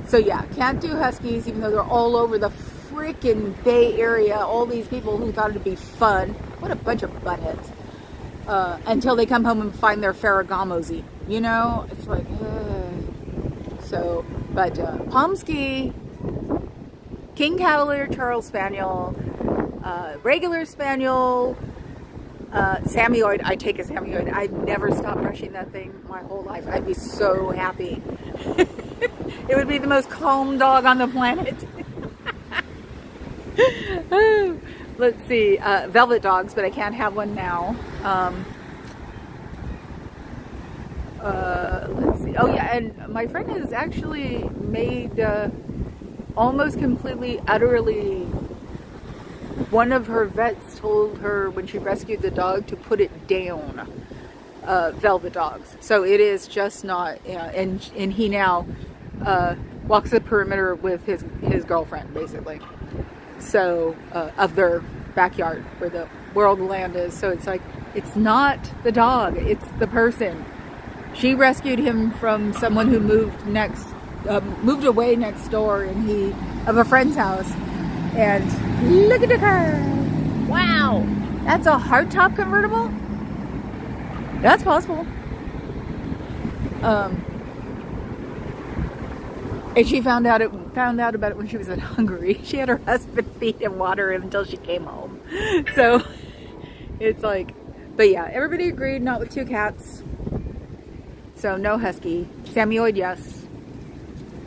So yeah, can't do huskies, even though they're all over the freaking Bay Area. All these people who thought it'd be fun. What a bunch of buttheads. Until they come home and find their Ferragamo's-y. You know? It's like, So, but Pomsky, King Cavalier Charles Spaniel, regular Spaniel, Samoyed. I take a Samoyed. I'd never stop brushing that thing my whole life. I'd be so happy. It would be the most calm dog on the planet. Let's see, velvet dogs, but I can't have one now. Let's see. Oh yeah, and my friend has actually made almost completely, utterly. One of her vets told her when she rescued the dog to put it down. Velvet dogs. So it is just not. And he now walks the perimeter with his girlfriend, basically. So of their backyard where all the land is. So it's like, it's not the dog, it's the person. She rescued him from someone who moved away next door, of a friend's house. And look at the car! Wow, that's a hardtop convertible. That's possible. And she found out about it when she was in Hungary. She had her husband feed and water him until she came home. So it's like, but yeah, everybody agreed not with 2 cats. So no husky. Samoyed, yes.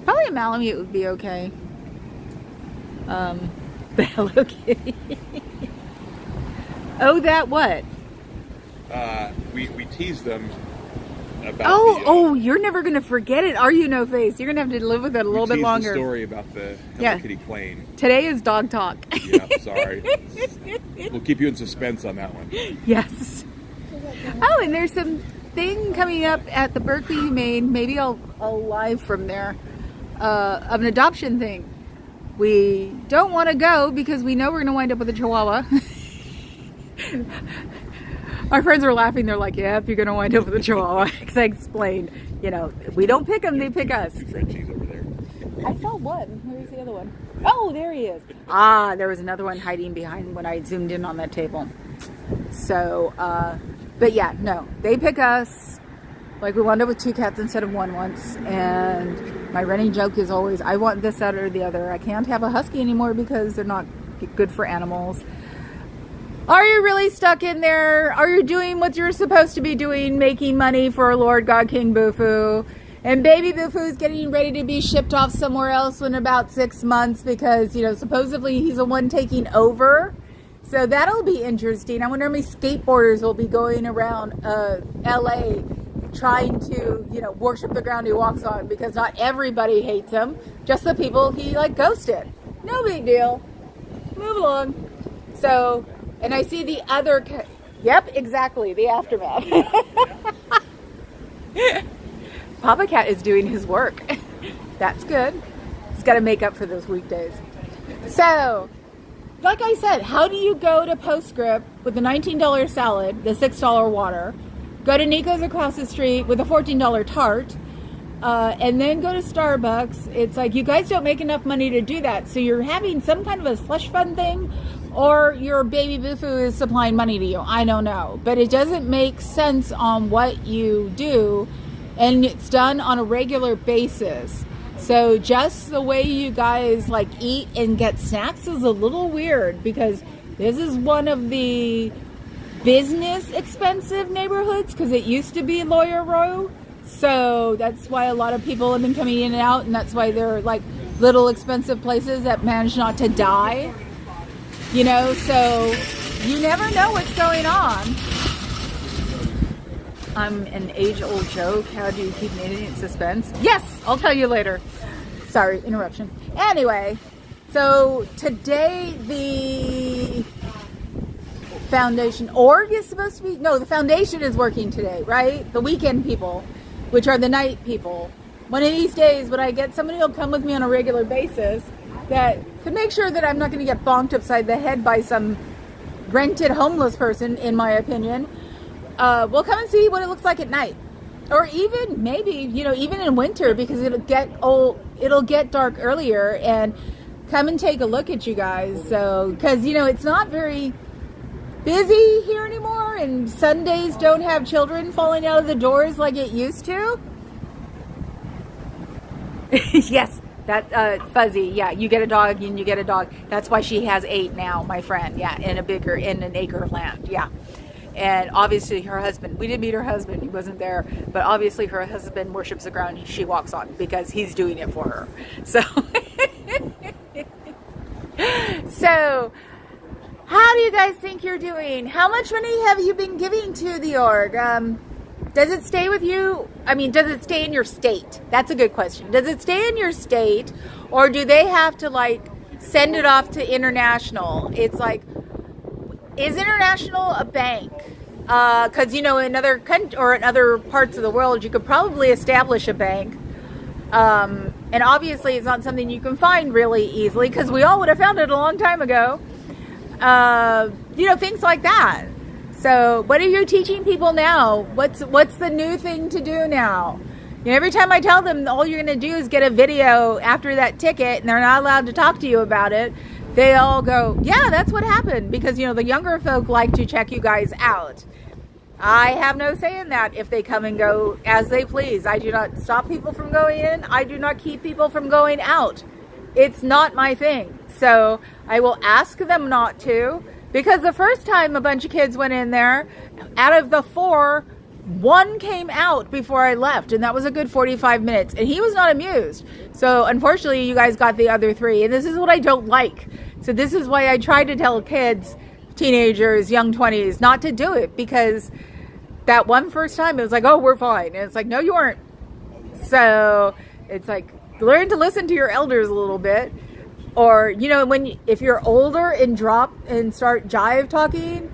Probably a Malamute would be okay. The Hello Kitty. Oh, that what? We teased them about you're never going to forget it, are you, No Face? You're going to have to live with it a little bit longer. The story about the Hello Kitty plane. Today is dog talk. Yeah, sorry. We'll keep you in suspense on that one. Yes. Oh, and there's some thing coming up at the Berkeley Humane. Maybe I'll live from there. Of an adoption thing. We don't want to go because we know we're going to wind up with a Chihuahua. Our friends were laughing. They're like, yeah, if you're going to wind up with a Chihuahua. Because I explained, we don't pick them, they pick us. Frenchie's over there. I saw one. Where's the other one? Oh, there he is. Ah, there was another one hiding behind when I zoomed in on that table. So, but yeah, no, they pick us. Like, we wound up with 2 cats instead of 1 once. And my running joke is always, I want this, that, or the other. I can't have a husky anymore because they're not good for animals. Are you really stuck in there? Are you doing what you're supposed to be doing, making money for Lord God King Bufu? And baby Bufu's getting ready to be shipped off somewhere else in about 6 months because, supposedly he's the one taking over. So that'll be interesting. I wonder how many skateboarders will be going around LA trying to, worship the ground he walks on, because not everybody hates him. Just the people he, ghosted. No big deal. Move along. So... And I see the other... Yep, exactly. The aftermath. Papa Cat is doing his work. That's good. He's got to make up for those weekdays. So, like I said, how do you go to Postscript with the $19 salad, the $6 water, go to Nico's across the street with a $14 tart, and then go to Starbucks? It's like, you guys don't make enough money to do that. So you're having some kind of a slush fund thing, or your baby boo-foo is supplying money to you. I don't know. But it doesn't make sense on what you do, and it's done on a regular basis. So just the way you guys like eat and get snacks is a little weird, because this is one of the business expensive neighborhoods, because it used to be Lawyer Row. So that's why a lot of people have been coming in and out, and that's why they're like little expensive places that manage not to die. You know, so you never know what's going on. I'm an age-old joke. How do you keep maintaining suspense? Yes, I'll tell you later. Sorry, interruption. Anyway, so today the foundation org is supposed to be, no, the foundation is working today, right? The weekend people, which are the night people. One of these days, when I get somebody who'll come with me on a regular basis that could make sure that I'm not going to get bonked upside the head by some rented homeless person, in my opinion, we'll come and see what it looks like at night. Or even maybe, you know, even in winter, because it'll get dark earlier, and come and take a look at you guys. So, because, you know, it's not very busy here anymore, and Sundays don't have children falling out of the doors like it used to. Yes, that Fuzzy, yeah, you get a dog and you get a dog. That's why she has 8 now, my friend. Yeah, in an acre of land. Yeah. And obviously her husband, we didn't meet her husband, he wasn't there, but obviously her husband worships the ground she walks on, because he's doing it for her. So, so how do you guys think you're doing? How much money have you been giving to the org? Does it stay with you? I mean, does it stay in your state? That's a good question. Does it stay in your state, or do they have to like send it off to international? It's like, is international a bank? Because, you know, in other countries or in other parts of the world, you could probably establish a bank. And obviously it's not something you can find really easily, because we all would have found it a long time ago. You know, things like that. So what are you teaching people now? What's the new thing to do now? You know, every time I tell them all you're going to do is get a video after that ticket, and they're not allowed to talk to you about it, they all go, yeah, that's what happened. Because, you know, the younger folk like to check you guys out. I have no say in that if they come and go as they please. I do not stop people from going in. I do not keep people from going out. It's not my thing. So I will ask them not to. Because the first time a bunch of kids went in there, out of the 4, 1 came out before I left, and that was a good 45 minutes, and he was not amused. So unfortunately, you guys got the other 3, and this is what I don't like. So this is why I try to tell kids, teenagers, young 20s, not to do it, because that one first time, it was like, oh, we're fine. And it's like, no, you weren't. So it's like, learn to listen to your elders a little bit. Or, you know, if you're older and drop and start jive talking,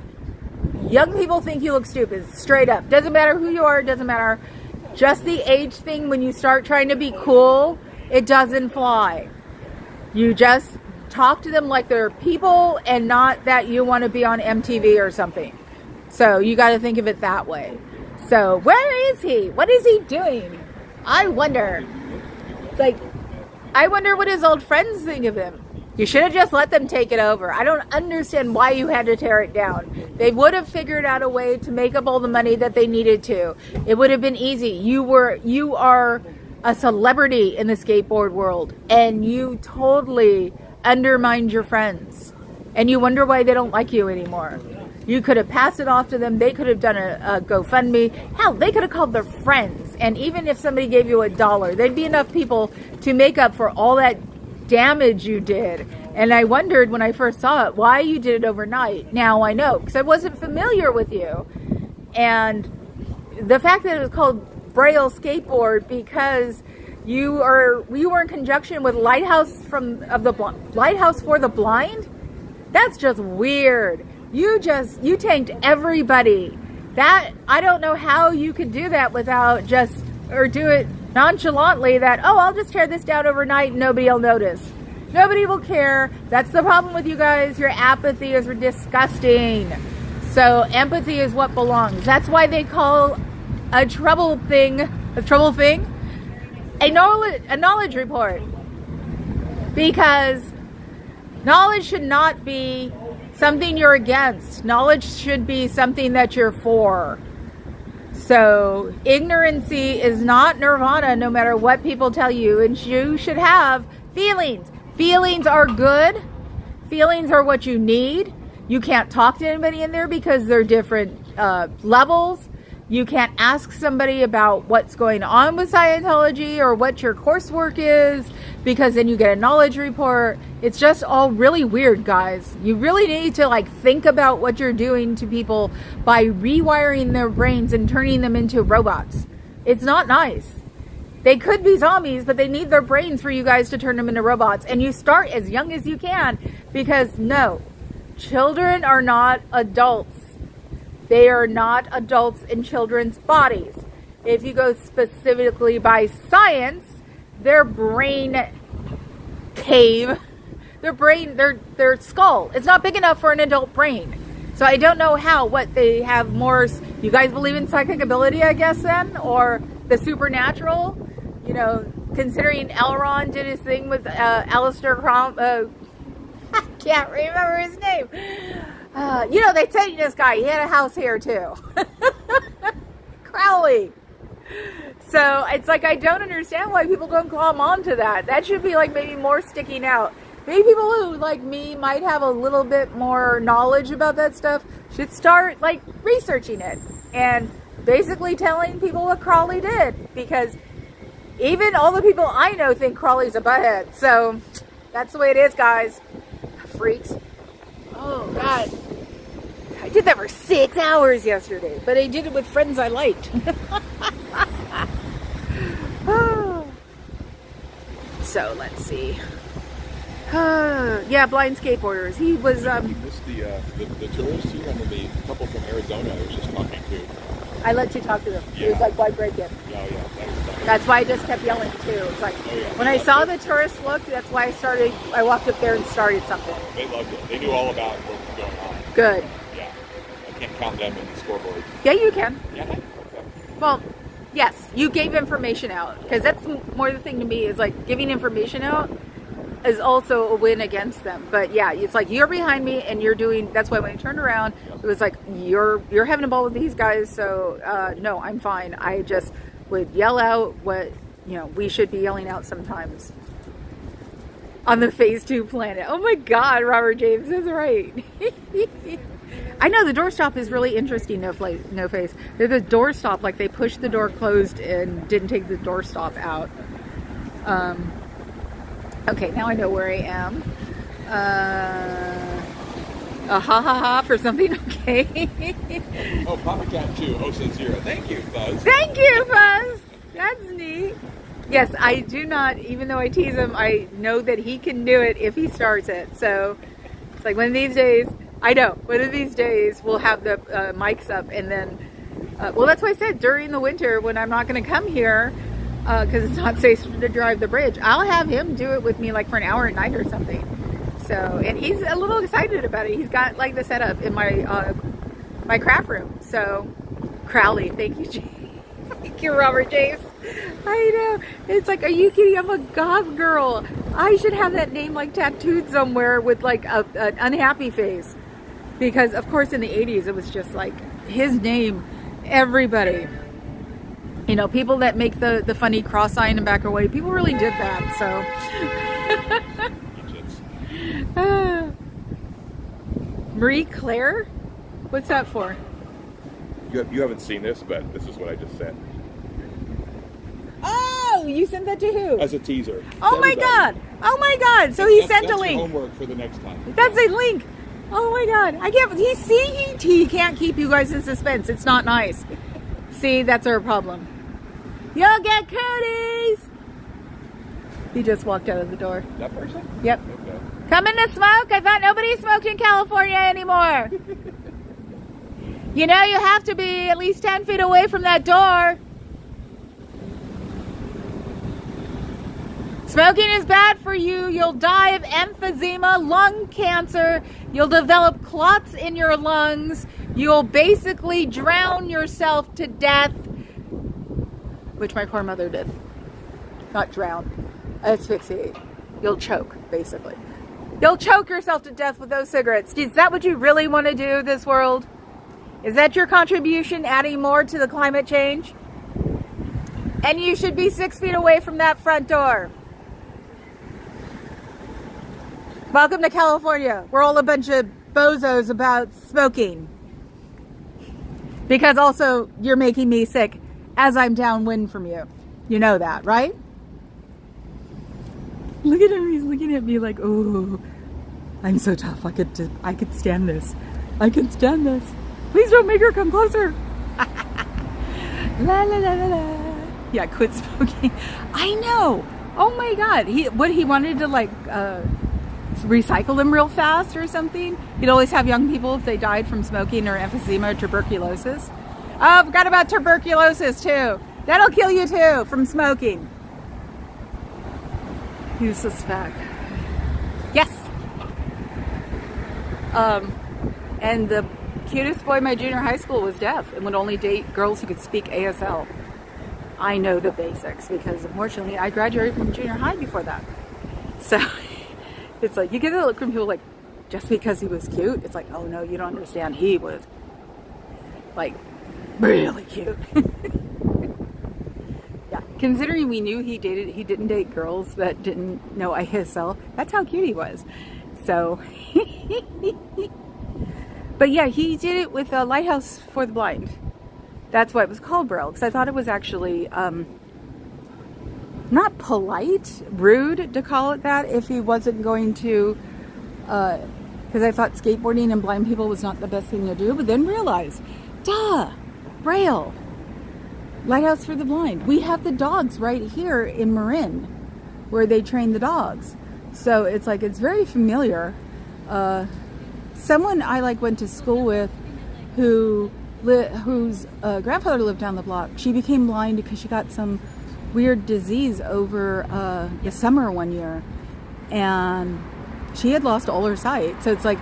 young people think you look stupid, straight up. Doesn't matter who you are, doesn't matter. Just the age thing, when you start trying to be cool, it doesn't fly. You just talk to them like they're people, and not that you want to be on MTV or something. So you got to think of it that way. So where is he? What is he doing? I wonder. It's like, I wonder what his old friends think of him. You should have just let them take it over. I don't understand why you had to tear it down. They would have figured out a way to make up all the money that they needed to. It would have been easy. You are a celebrity in the skateboard world, and you totally undermined your friends. And you wonder why they don't like you anymore. You could have passed it off to them. They could have done a GoFundMe. Hell, they could have called their friends. And even if somebody gave you $1, there'd be enough people to make up for all that damage you did. And I wondered when I first saw it, why you did it overnight. Now I know, because I wasn't familiar with you. And the fact that it was called Braille Skateboard because you were in conjunction with Lighthouse for the Blind? That's just weird. You tanked everybody. That, I don't know how you could do that without or do it nonchalantly that, oh, I'll just tear this down overnight and nobody will notice. Nobody will care. That's the problem with you guys. Your apathy is disgusting. So empathy is what belongs. That's why they call a trouble thing a knowledge report. Because knowledge should not be something you're against. Knowledge should be something that you're for. So ignorancy is not nirvana, no matter what people tell you. And you should have feelings. Feelings are good. Feelings are what you need. You can't talk to anybody in there because they're different levels. You can't ask somebody about what's going on with Scientology or what your coursework is, because then you get a knowledge report. It's just all really weird, guys. You really need to like think about what you're doing to people by rewiring their brains and turning them into robots. It's not nice. They could be zombies, but they need their brains for you guys to turn them into robots. And you start as young as you can, because no, children are not adults. They are not adults in children's bodies. If you go specifically by science, their brain cave, their skull, it's not big enough for an adult brain. So I don't know what they have more. You guys believe in psychic ability, I guess, then? Or the supernatural? You know, considering Elrond did his thing with Alistair Cromwell. I can't remember his name. You know, they say this guy, he had a house here too. Crowley. So it's like, I don't understand why people don't glom on to that. That should be like maybe more sticking out. Maybe people who, like me, might have a little bit more knowledge about that stuff should start like researching it and basically telling people what Crowley did. Because even all the people I know think Crowley's a butthead. So that's the way it is, guys. Freaks. Oh, God. I did that for 6 hours yesterday, but I did it with friends I liked. So, let's see. Yeah, blind skateboarders. He was... You missed the tourists here, and then the couple from Arizona I was just talking to. I let you talk to them. Yeah. It was like, why break it? Yeah, yeah. That's why I just kept yelling, too. It's like, when I saw the tourists look, that's why I walked up there and started something. They loved it. They knew all about what was going on. Good. Yeah. I can't count them in the scoreboard. Yeah, you can. Yeah. Okay. Well, yes, you gave information out. Because that's more the thing to me, is like, giving information out is also a win against them. But yeah, it's like, you're behind me and you're doing, that's why when I turned around, it was like, you're having a ball with these guys, so no, I'm fine. I just would yell out what, you know, we should be yelling out sometimes. On the phase 2 planet. Oh my God, Robert James is right. I know the doorstop is really interesting, no face. They're the doorstop, like they pushed the door closed and didn't take the doorstop out. Okay, now I know where I am. A ha ha ha for something, okay. Oh, Papa Cat 2, says 0. Thank you, Fuzz. Thank you, Fuzz. That's neat. Yes, I do not, even though I tease him, I know that he can do it if he starts it. So it's like one of these days, I know, one of these days we'll have the mics up, and then, well, that's why I said during the winter when I'm not going to come here, because it's not safe to drive the bridge, I'll have him do it with me like for an hour at night or something. So, and he's a little excited about it. He's got like the setup in my my craft room. So, Crowley, thank you, James. Thank you, Robert James. I know. It's like, are you kidding? I'm a goth girl. I should have that name like tattooed somewhere with like an unhappy face. Because of course in the 80s it was just like his name, everybody. You know, people that make the funny cross sign and back away, people really did that, so. Marie Claire? What's that for? You haven't seen this, but this is what I just sent. Oh, you sent that to who? As a teaser. Oh my God. Oh my God. So he sent a link. That's homework for the next time. That's a link. Oh my God. I can't, he can't keep you guys in suspense. It's not nice. See, that's our problem. You'll get cooties. He just walked out of the door. That person? Yep. Okay. Coming to smoke? I thought nobody smoked in California anymore. You know, you have to be at least 10 feet away from that door. Smoking is bad for you. You'll die of emphysema, lung cancer. You'll develop clots in your lungs. You'll basically drown yourself to death. Which my poor mother did. Not drown. Asphyxiate. You'll choke, basically. You'll choke yourself to death with those cigarettes. Is that what you really want to do this world? Is that your contribution, adding more to the climate change? And you should be 6 feet away from that front door. Welcome to California. We're all a bunch of bozos about smoking. Because also, you're making me sick as I'm downwind from you. You know that, right? Look at him. He's looking at me like, oh, I'm so tough. I could stand this. I can stand this. Please don't make her come closer. La la la la la. Yeah, quit smoking. I know. Oh my God. He wanted to like recycle them real fast or something. He'd always have young people if they died from smoking or emphysema or tuberculosis. Oh, I forgot about tuberculosis too. That'll kill you too from smoking. Useless fact. Yes. And the cutest boy in my junior high school was deaf and would only date girls who could speak ASL. I know the basics because unfortunately I graduated from junior high before that. So it's like you get a look from people like, just because he was cute, it's like, oh no, you don't understand. He was like really cute. Yeah, considering we knew he didn't date girls that didn't know ASL. That's how cute he was. So, but yeah, he did it with a Lighthouse for the Blind. That's why it was called Braille, because I thought it was actually not polite, rude to call it that if he wasn't going to, because I thought skateboarding and blind people was not the best thing to do, but then realized, duh, Braille, Lighthouse for the Blind. We have the dogs right here in Marin, where they train the dogs. So it's like, it's very familiar. Someone I went to school with whose grandfather lived down the block, she became blind because she got some weird disease over the summer one year. And she had lost all her sight. So it's like,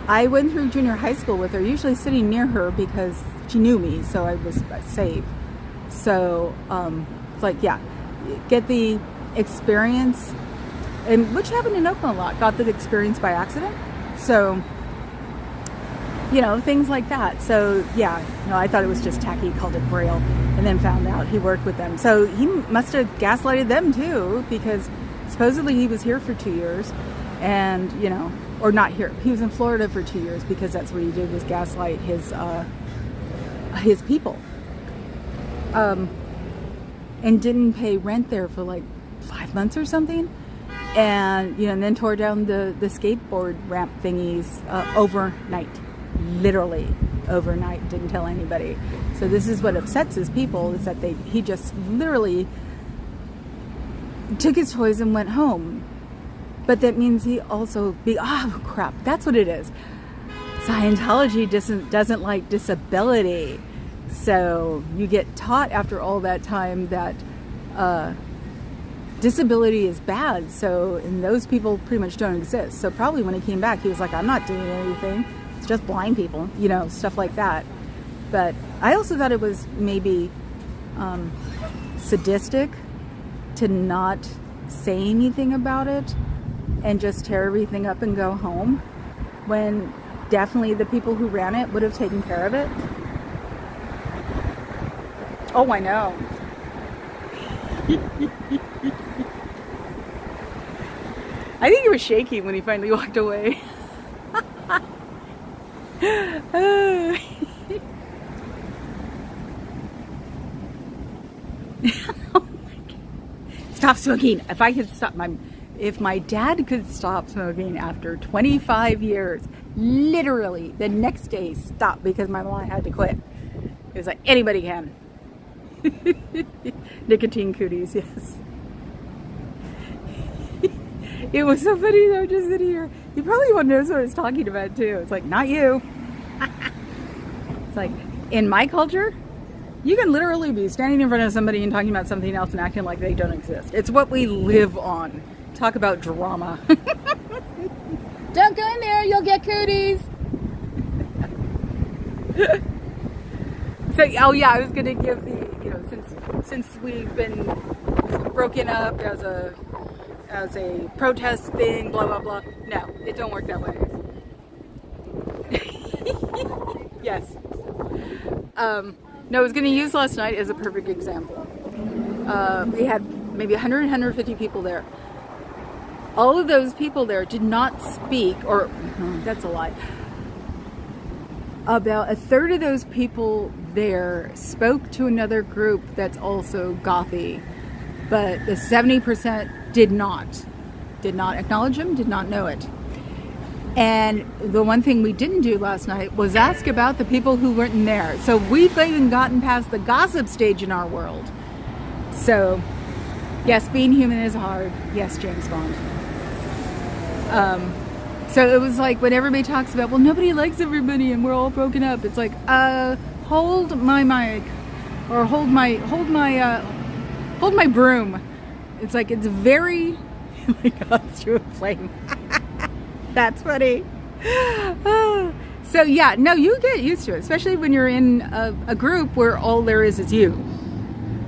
I went through junior high school with her, usually sitting near her because she knew me, so I was safe. So it's like, yeah, get the experience, and which happened in Oakland a lot, got the experience by accident. So, you know, things like that. So yeah, no, I thought it was just tacky, called it Braille, and then found out he worked with them. So he must have gaslighted them too, because supposedly he was here for 2 years, and you know, or not here. He was in Florida for 2 years because that's what he did, was gaslight his people. And didn't pay rent there for like 5 months or something, and you know, and then tore down the skateboard ramp thingies overnight, literally overnight. Didn't tell anybody. So this is what upsets his people, is that he just literally took his toys and went home. But that means he also oh crap, that's what it is. Scientology doesn't like disability. So you get taught after all that time that disability is bad. So, and those people pretty much don't exist. So probably when he came back, he was like, I'm not doing anything. It's just blind people, you know, stuff like that. But I also thought it was maybe sadistic to not say anything about it and just tear everything up and go home, when definitely the people who ran it would have taken care of it. Oh, I know. I think he was shaking when he finally walked away. Oh my God. Stop smoking. If my dad could stop smoking after 25 years, literally the next day stop, because my mom had to quit. It was like, anybody can. Nicotine cooties, yes. It was so funny though, just sitting here. You probably won't know what I was talking about too. It's like, not you. It's like, in my culture, you can literally be standing in front of somebody and talking about something else and acting like they don't exist. It's what we live on. Talk about drama. Don't go in there, you'll get cooties. So, oh yeah, I was gonna give the, you know, since we've been broken up as a as a protest thing, blah, blah, blah. No, it don't work that way. Yes. No, I was going to use last night as a perfect example. We had maybe 100, 150 people there. All of those people there did not speak, or that's a lie. About a third of those people there spoke to another group that's also gothy, but the 70% did not acknowledge them, did not know it. And the one thing we didn't do last night was ask about the people who weren't there. So we've even gotten past the gossip stage in our world. So yes, being human is hard. Yes, James Bond. So it was like when everybody talks about, well, nobody likes everybody and we're all broken up. It's like, hold my mic, or hold my broom. It's like, it's very, oh my God, it's through a flame. That's funny. So yeah, no, you get used to it, especially when you're in a group where all there is you.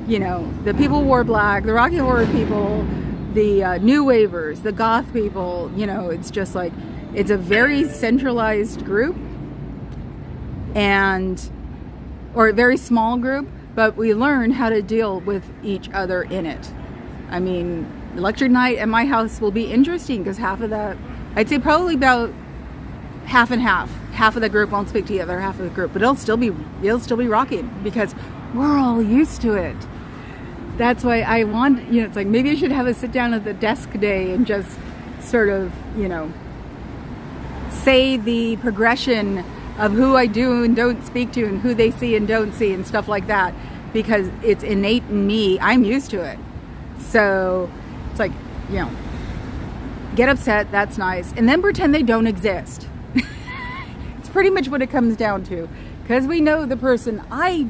You know, the people who wore black, the Rocky Horror people, the new wavers, the goth people, you know, it's just like, it's a very centralized group, or a very small group, but we learn how to deal with each other in it. I mean, lecture night at my house will be interesting because half of that, I'd say probably about half and half. Half of the group won't speak to the other half of the group, but it'll still be rocking because we're all used to it. That's why I want, you know, it's like maybe I should have a sit down at the desk day and just sort of, you know, say the progression of who I do and don't speak to and who they see and don't see and stuff like that, because it's innate in me. I'm used to it. So it's like, you know, get upset, that's nice, and then pretend they don't exist. It's pretty much what it comes down to, because we know the person I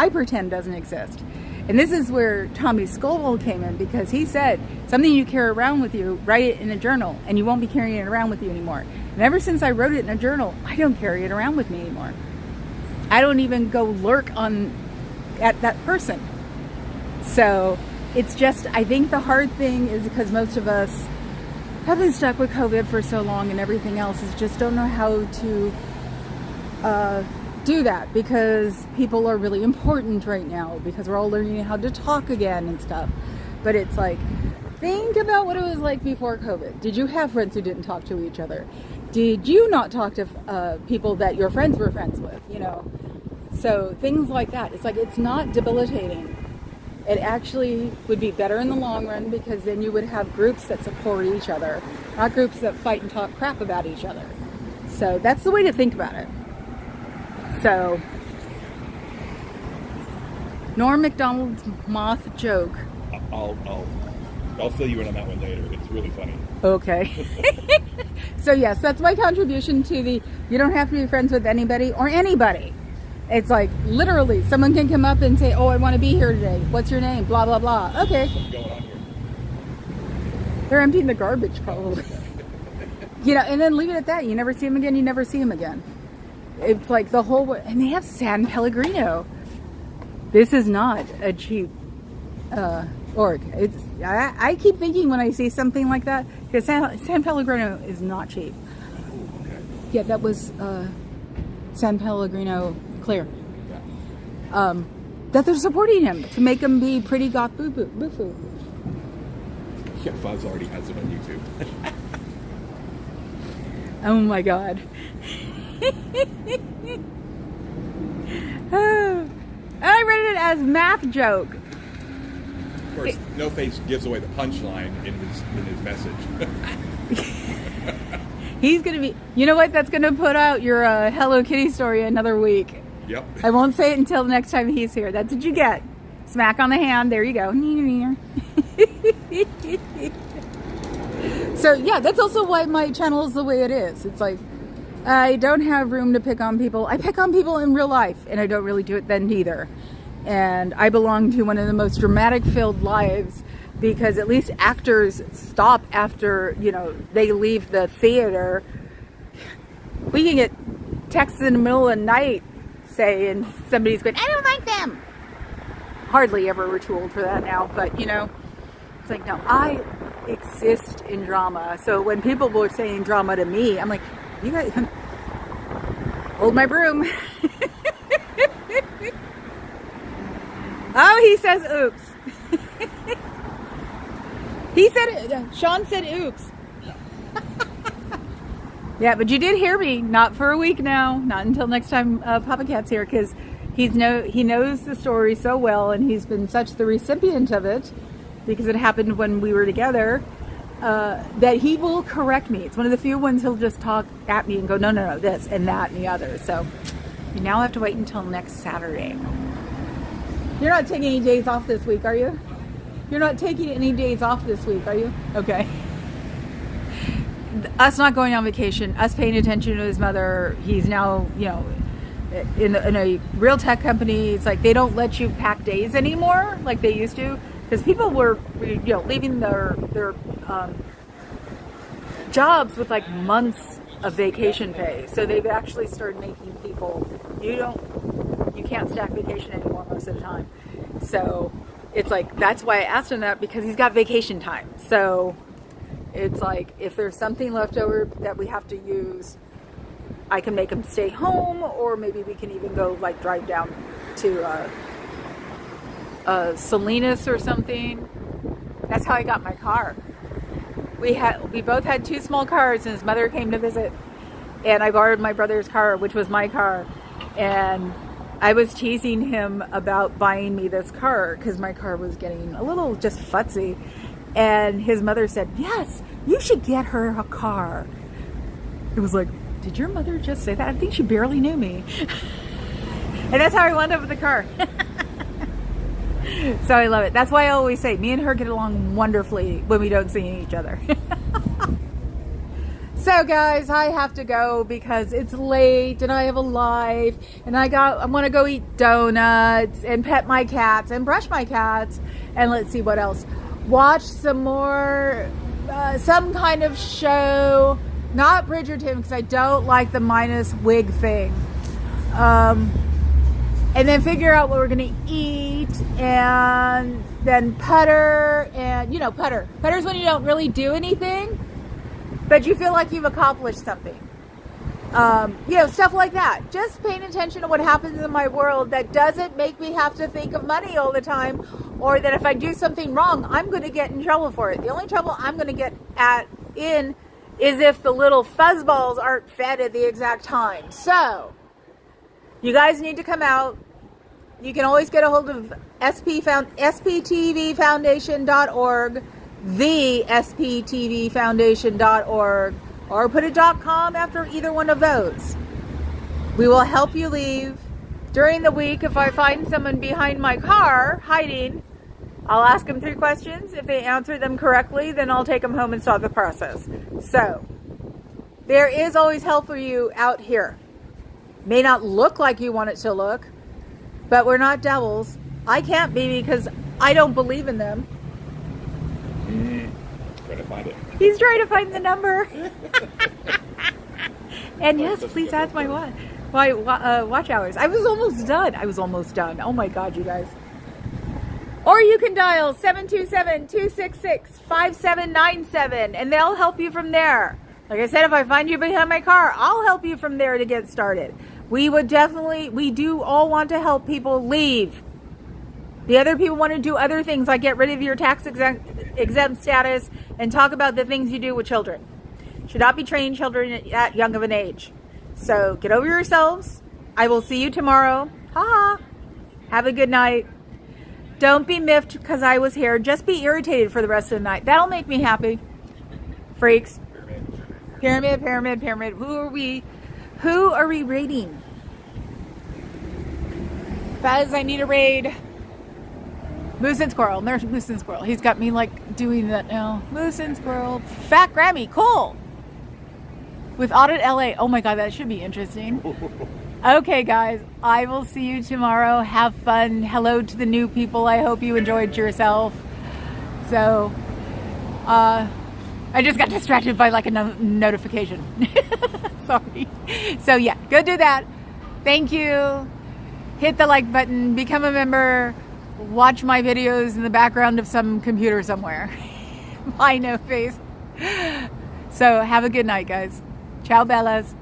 pretend doesn't exist. And this is where Tommy Scoble came in, because he said, something you carry around with you, write it in a journal and you won't be carrying it around with you anymore. And ever since I wrote it in a journal, I don't carry it around with me anymore. I don't even go lurk at that person. So it's just, I think the hard thing is because most of us have been stuck with COVID for so long and everything else, is just don't know how to do that, because people are really important right now, because we're all learning how to talk again and stuff. But it's like, think about what it was like before COVID. Did you have friends who didn't talk to each other? Did you not talk to people that your friends were friends with, you know? So things like that. It's like, it's not debilitating. It actually would be better in the long run, because then you would have groups that support each other, not groups that fight and talk crap about each other. So that's the way to think about it. So, Norm Macdonald's moth joke. I'll fill you in on that one later. It's really funny. Okay. So yes, that's my contribution to the, you don't have to be friends with anybody or anybody. It's like, literally, someone can come up and say, oh, I want to be here today. What's your name? Blah, blah, blah. Okay. What's going on here? They're emptying the garbage, probably. You know, and then leave it at that. You never see them again, you never see them again. It's like the whole, and they have San Pellegrino. This is not a cheap org. It's, I keep thinking when I see something like that, because San Pellegrino is not cheap. Okay. Yeah, that was San Pellegrino Clear. Yeah. That they're supporting him to make him be pretty goth boo-foo. Yeah, Fuzz already has it on YouTube. Oh my God. Oh, I read it as math joke. Of course, No Face gives away the punchline in his message. He's gonna be, you know what? That's gonna put out your Hello Kitty story another week. Yep. I won't say it until the next time he's here. That's what you get. Smack on the hand. There you go. So yeah, that's also why my channel is the way it is. It's like, I don't have room to pick on people. I pick on people in real life, and I don't really do it then either. And I belong to one of the most dramatic filled lives, because at least actors stop after, you know, they leave the theater. We can get texts in the middle of the night saying somebody's going, I don't like them. Hardly ever retooled for that now, but you know, It's like, no, I exist in drama. So when people were saying drama to me, I'm like, you guys, hold my broom. Oh, he says oops. He said it. Sean said oops. Yeah, but you did hear me. Not for a week now. Not until next time Papa Cat's here, because he knows the story so well, and he's been such the recipient of it, because it happened when we were together, that he will correct me. It's one of the few ones he'll just talk at me and go, no, this and that and the other. So you now have to wait until next Saturday. You're not taking any days off this week, are you? You're not taking any days off this week, are you? Okay. Us not going on vacation, us paying attention to his mother. He's now, in a real tech company. It's like they don't let you pack days anymore like they used to, because people were, leaving their jobs with like months of vacation pay. So they've actually started making people, you can't stack vacation anymore most of the time. So it's like, that's why I asked him that, because he's got vacation time. So it's like, if there's something left over that we have to use, I can make him stay home, or maybe we can even go like drive down to Salinas or something. That's how I got my car. We both had two small cars, and his mother came to visit, and I borrowed my brother's car, which was my car, and I was teasing him about buying me this car because my car was getting a little just futzy, and his mother said, yes, you should get her a car. It was like, did your mother just say that? I think she barely knew me. And that's how I wound up with the car. So I love it. That's why I always say, me and her get along wonderfully when we don't see each other. So guys, I have to go because it's late and I have a life, and I want to go eat donuts and pet my cats and brush my cats, and let's see what else. Watch some more, some kind of show, not Bridgerton, because I don't like the minus wig thing. And then figure out what we're going to eat, and then putter, and putter. Putter's when you don't really do anything, but you feel like you've accomplished something. Stuff like that. Just paying attention to what happens in my world that doesn't make me have to think of money all the time, or that if I do something wrong, I'm going to get in trouble for it. The only trouble I'm going to get in is if the little fuzzballs aren't fed at the exact time. So, you guys need to come out. You can always get a hold of sptvfoundation.org, the sptvfoundation.org, or put a .com after either one of those. We will help you leave. During the week, if I find someone behind my car hiding, I'll ask them 3 questions. If they answer them correctly, then I'll take them home and start the process. So, there is always help for you out here. May not look like you want it to look, but we're not devils. I can't be, because I don't believe in them. Try to find it. He's trying to find the number. And yes, please ask my watch hours. I was almost done. Oh my God, you guys. Or you can dial 727-266-5797, and they'll help you from there. Like I said, if I find you behind my car, I'll help you from there to get started. We do all want to help people leave. The other people want to do other things, like get rid of your tax exempt status and talk about the things you do with children. Should not be training children at that young of an age. So get over yourselves. I will see you tomorrow. Ha ha. Have a good night. Don't be miffed because I was here. Just be irritated for the rest of the night. That'll make me happy. Freaks. Pyramid. Who are we raiding? Fez, I need a raid. Moose and Squirrel. There's Moose and Squirrel. He's got me like doing that now. Moose and Squirrel. Fat Grammy. Cool. With Audit LA. Oh my God, that should be interesting. Okay, guys. I will see you tomorrow. Have fun. Hello to the new people. I hope you enjoyed yourself. So, I just got distracted by like a notification. Sorry. So yeah, go do that. Thank you. Hit the like button. Become a member. watch my videos in the background of some computer somewhere. Bye, No Face. So have a good night, guys. Ciao, Bellas.